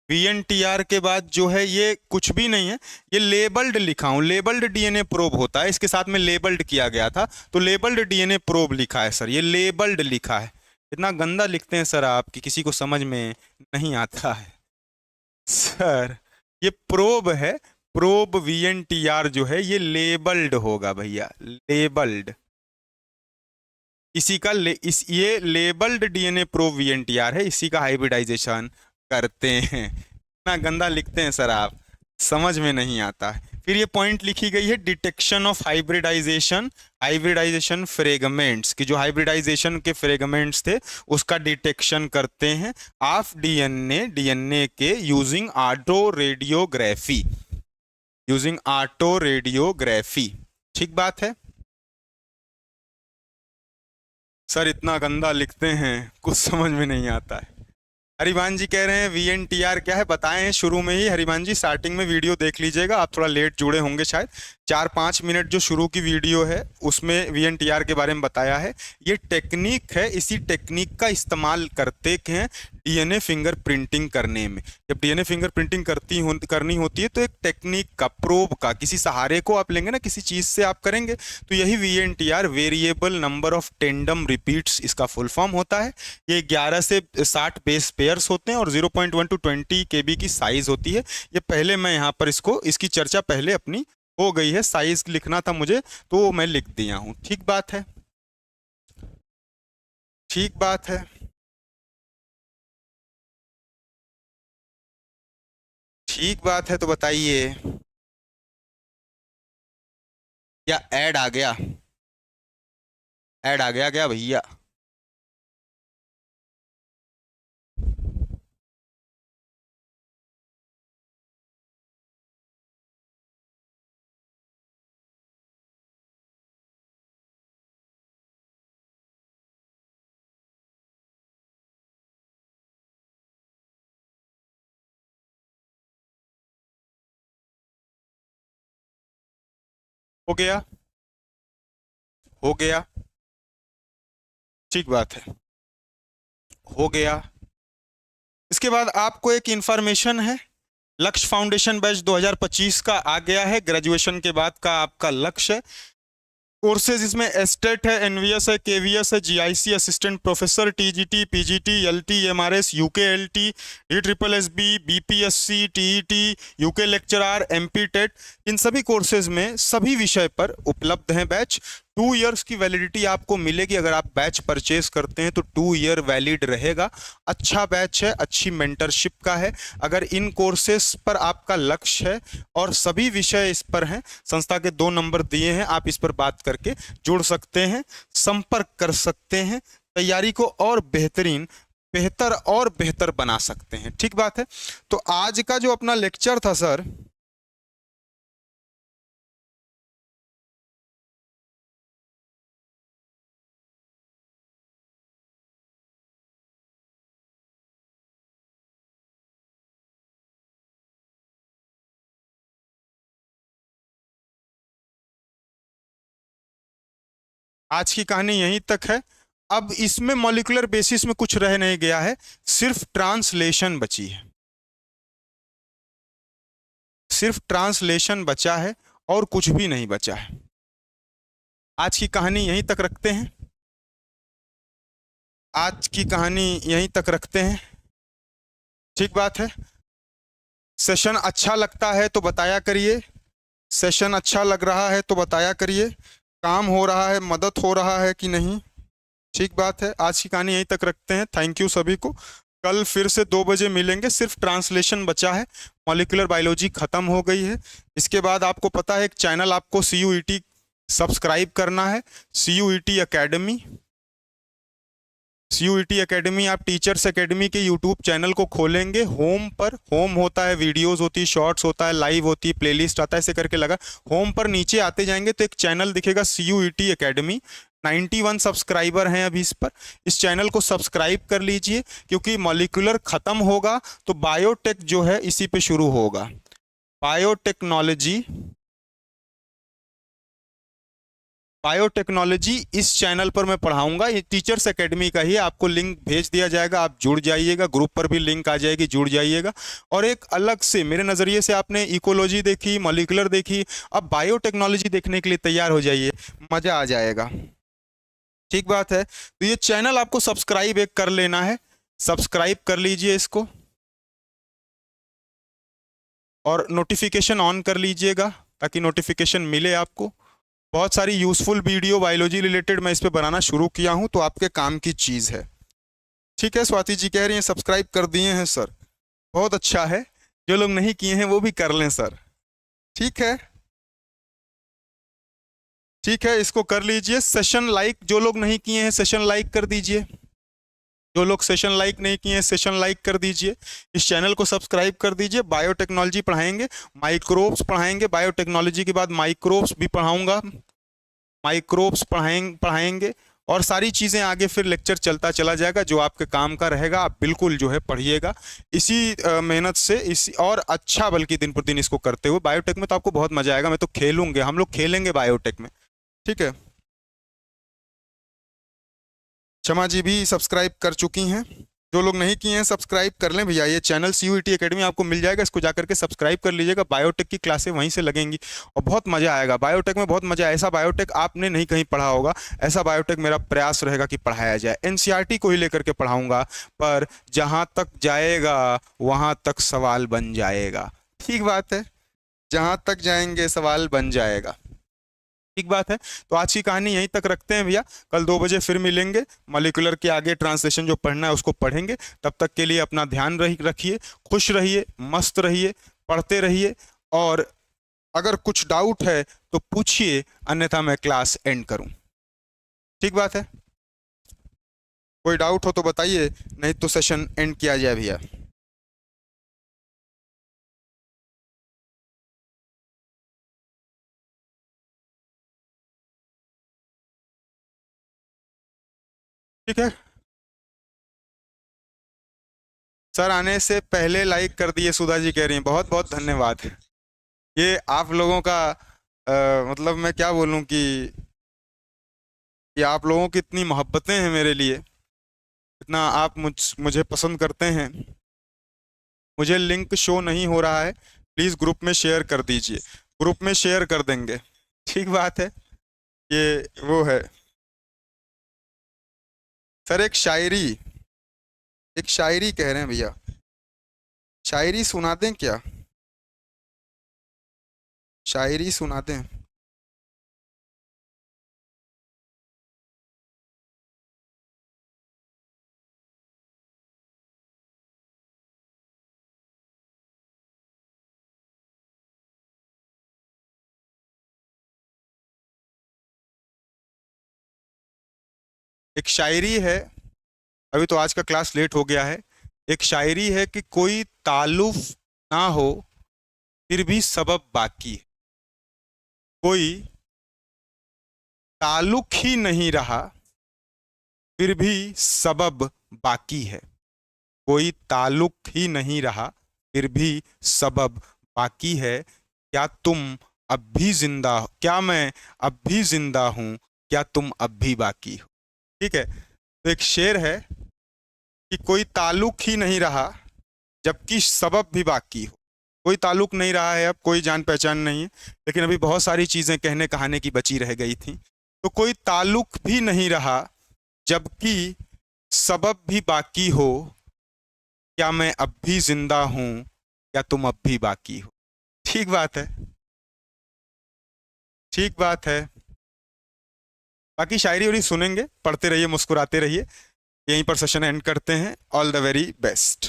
VNTR के बाद जो है ये कुछ भी नहीं है, ये लेबल्ड लिखा हूं, लेबल्ड डीएनए प्रोब होता है, इसके साथ में लेबल्ड किया गया था तो लेबल्ड डीएनए प्रोब लिखा है सर, ये लेबल्ड लिखा है। इतना गंदा लिखते हैं सर आप कि किसी को समझ में नहीं आता है सर। ये प्रोब है, प्रोब VNTR जो है ये लेबल्ड होगा भैया, लेबल्ड। इसी का ये लेबल्ड डीएनए प्रोब VNTR है, इसी का हाइब्रिडाइजेशन करते हैं। इतना गंदा लिखते हैं सर आप, समझ में नहीं आता है। फिर ये पॉइंट लिखी गई है, detection of hybridization, hybridization fragments की, जो हाइब्रिडाइजेशन के फ्रेगमेंट्स थे उसका डिटेक्शन करते हैं ऑफ डीएनए के using auto radiography, using auto radiography. ठीक बात है सर, इतना गंदा लिखते हैं कुछ समझ में नहीं आता है। हरिभान जी कह रहे हैं VNTR क्या है बताएं शुरू में ही। हरिभान जी स्टार्टिंग में वीडियो देख लीजिएगा, आप थोड़ा लेट जुड़े होंगे शायद, 4-5 मिनट जो शुरू की वीडियो है उसमें VNTR के बारे में बताया है। ये टेक्निक है, इसी टेक्निक का इस्तेमाल करते हैं डीएनए फिंगर प्रिंटिंग करने में। जब डीएनए फिंगर प्रिंटिंग करनी होती है तो एक टेक्निक का, प्रोब का, किसी सहारे को आप लेंगे ना, किसी चीज़ से आप करेंगे, तो यही VNTR, variable number of tandem repeats इसका फुल फॉर्म होता है। ये 11 से 60 बेस पेयर्स होते हैं और 0.1 टू 20 KB की साइज होती है। ये पहले मैं यहाँ पर इसकी चर्चा पहले अपनी हो गई है, साइज लिखना था मुझे तो मैं लिख दिया हूँ। ठीक बात है, ठीक बात है, ठीक बात है। तो बताइए, क्या ऐड आ गया? ऐड आ गया क्या भैया? हो गया, हो गया, ठीक बात है, हो गया। इसके बाद आपको एक इंफॉर्मेशन है, लक्ष्य फाउंडेशन बैच 2025 का आ गया है, ग्रेजुएशन के बाद का आपका लक्ष्य है। कोर्सेज इसमें एस्टेट है, एनवीएस है, केवीएस है, GIC, assistant professor, TGT, PGT, LT, MRS, UKLT, ESSB, BPSC, TET, UK lecturer, MP TET, इन सभी कोर्सेज में सभी विषय पर उपलब्ध हैं बैच। 2 इयर्स की वैलिडिटी आपको मिलेगी, अगर आप बैच परचेज करते हैं तो 2 ईयर वैलिड रहेगा। अच्छा बैच है, अच्छी मेंटरशिप का है। अगर इन कोर्सेस पर आपका लक्ष्य है और सभी विषय इस पर हैं, संस्था के 2 नंबर दिए हैं, आप इस पर बात करके जुड़ सकते हैं, संपर्क कर सकते हैं, तैयारी को और बेहतरीन बेहतर और बेहतर बना सकते हैं। ठीक बात है। तो आज का जो अपना लेक्चर था सर, आज की कहानी यहीं तक है। अब इसमें मॉलिक्यूलर बेसिस में कुछ रह नहीं गया है, सिर्फ ट्रांसलेशन बची है, सिर्फ ट्रांसलेशन बचा है और कुछ भी नहीं बचा है। आज की कहानी यहीं तक रखते हैं, आज की कहानी यहीं तक रखते हैं। ठीक बात है। सेशन अच्छा लगता है तो बताया करिए, सेशन अच्छा लग रहा है तो बताया करिए, काम हो रहा है, मदद हो रहा है कि नहीं। ठीक बात है। आज की कहानी यहीं तक रखते हैं। थैंक यू सभी को। कल फिर से 2 बजे मिलेंगे। सिर्फ ट्रांसलेशन बचा है, मॉलिक्यूलर बायोलॉजी खत्म हो गई है। इसके बाद आपको पता है एक चैनल आपको CUET सब्सक्राइब करना है, CUET एकेडमी। CUET एकेडमी, आप टीचर्स एकेडमी के यूट्यूब चैनल को खोलेंगे, होम पर, होम होता है, वीडियोस होती है, शॉर्ट्स होता है, लाइव होती है, प्लेलिस्ट आता है, ऐसे करके लगा। होम पर नीचे आते जाएंगे तो एक चैनल दिखेगा CUET एकेडमी। 91 सब्सक्राइबर हैं अभी इस पर। इस चैनल को सब्सक्राइब कर लीजिए, क्योंकि मॉलिक्यूलर खत्म होगा तो बायोटेक जो है इसी पे शुरू होगा। बायोटेक्नोलॉजी, बायोटेक्नोलॉजी इस चैनल पर मैं पढ़ाऊंगा। ये टीचर्स एकेडमी का ही है, आपको लिंक भेज दिया जाएगा, आप जुड़ जाइएगा, ग्रुप पर भी लिंक आ जाएगी, जुड़ जाइएगा। और एक अलग से मेरे नज़रिए से आपने इकोलॉजी देखी, मॉलिक्यूलर देखी, अब बायोटेक्नोलॉजी देखने के लिए तैयार हो जाइए, मज़ा आ जाएगा। ठीक बात है। तो ये चैनल आपको सब्सक्राइब एक कर लेना है, सब्सक्राइब कर लीजिए इसको, और नोटिफिकेशन ऑन कर लीजिएगा ताकि नोटिफिकेशन मिले आपको। बहुत सारी यूजफुल वीडियो बायोलॉजी रिलेटेड मैं इस पे बनाना शुरू किया हूं, तो आपके काम की चीज़ है। ठीक है। स्वाति जी कह रही हैं सब्सक्राइब कर दिए हैं सर, बहुत अच्छा है। जो लोग नहीं किए हैं वो भी कर लें सर। ठीक है, ठीक है, इसको कर लीजिए। सेशन लाइक, जो लोग नहीं किए हैं सेशन लाइक कर दीजिए, जो लोग सेशन लाइक नहीं किए हैं सेशन लाइक कर दीजिए। इस चैनल को सब्सक्राइब कर दीजिए। बायोटेक्नोलॉजी पढ़ाएंगे, माइक्रोब्स पढ़ाएंगे, बायोटेक्नोलॉजी के बाद माइक्रोब्स भी पढ़ाऊंगा, माइक्रोब्स पढ़ाएंगे और सारी चीज़ें आगे फिर लेक्चर चलता चला जाएगा। जो आपके काम का रहेगा आप बिल्कुल जो है पढ़िएगा, इसी मेहनत से, इसी और अच्छा, बल्कि दिन पर दिन इसको करते हुए। बायोटेक में तो आपको बहुत मजा आएगा, मैं तो खेलूंगे, हम लोग खेलेंगे बायोटेक में। ठीक है। क्षमा जी भी सब्सक्राइब कर चुकी हैं। जो लोग नहीं किए हैं सब्सक्राइब कर लें भैया। ये चैनल CUET एकेडमी आपको मिल जाएगा, इसको जाकर के सब्सक्राइब कर लीजिएगा। बायोटेक की क्लासें वहीं से लगेंगी और बहुत मज़ा आएगा। बायोटेक में बहुत मज़ा, ऐसा बायोटेक आपने नहीं कहीं पढ़ा होगा, ऐसा बायोटेक मेरा प्रयास रहेगा कि पढ़ाया जाए। NCERT को ही लेकर के पढ़ाऊंगा, पर जहाँ तक जाएगा वहाँ तक सवाल बन जाएगा। ठीक बात है, जहाँ तक जाएंगे सवाल बन जाएगा। ठीक बात है। तो आज की कहानी यहीं तक रखते हैं भैया। कल 2 बजे फिर मिलेंगे, मॉलिक्यूलर के आगे ट्रांसलेशन जो पढ़ना है उसको पढ़ेंगे। तब तक के लिए अपना ध्यान रखिए, खुश रहिए, मस्त रहिए, पढ़ते रहिए। और अगर कुछ डाउट है तो पूछिए, अन्यथा मैं क्लास एंड करूं। ठीक बात है। कोई डाउट हो तो बताइए, नहीं तो सेशन एंड किया जाए भैया। ठीक है सर, आने से पहले लाइक कर दिए, सुधा जी कह रही हैं, बहुत बहुत धन्यवाद। ये आप लोगों का मतलब मैं क्या बोलूं कि आप लोगों की इतनी मोहब्बतें हैं मेरे लिए, इतना आप मुझे पसंद करते हैं। मुझे लिंक शो नहीं हो रहा है, प्लीज़ ग्रुप में शेयर कर दीजिए, ग्रुप में शेयर कर देंगे। ठीक बात है। ये वो है सर, एक शायरी कह रहे हैं भैया, शायरी सुना दें क्या? शायरी सुना दें। एक शायरी है, अभी तो आज का क्लास लेट हो गया है। एक शायरी है कि कोई ताल्लुफ ना हो फिर भी सबब बाकी है, कोई ताल्लुक ही नहीं रहा फिर भी सबब बाकी है, कोई ताल्लुक ही नहीं रहा फिर भी सबब बाकी है। क्या तुम अब भी जिंदा हो, क्या मैं अब भी जिंदा हूं, क्या तुम अब भी बाकी हो। ठीक है, तो एक शेर है कि कोई ताल्लुक ही नहीं रहा जबकि सबब भी बाकी हो। कोई ताल्लुक नहीं रहा है, अब कोई जान पहचान नहीं है, लेकिन अभी बहुत सारी चीजें कहने कहाने की बची रह गई थी। तो कोई ताल्लुक भी नहीं रहा जबकि सबब भी बाकी हो, क्या मैं अब भी जिंदा हूं, क्या तुम अब भी बाकी हो। ठीक बात है, ठीक बात है। बाकी शायरी उरी सुनेंगे, पढ़ते रहिए, मुस्कुराते रहिए। यहीं पर सेशन एंड करते हैं। All the very best.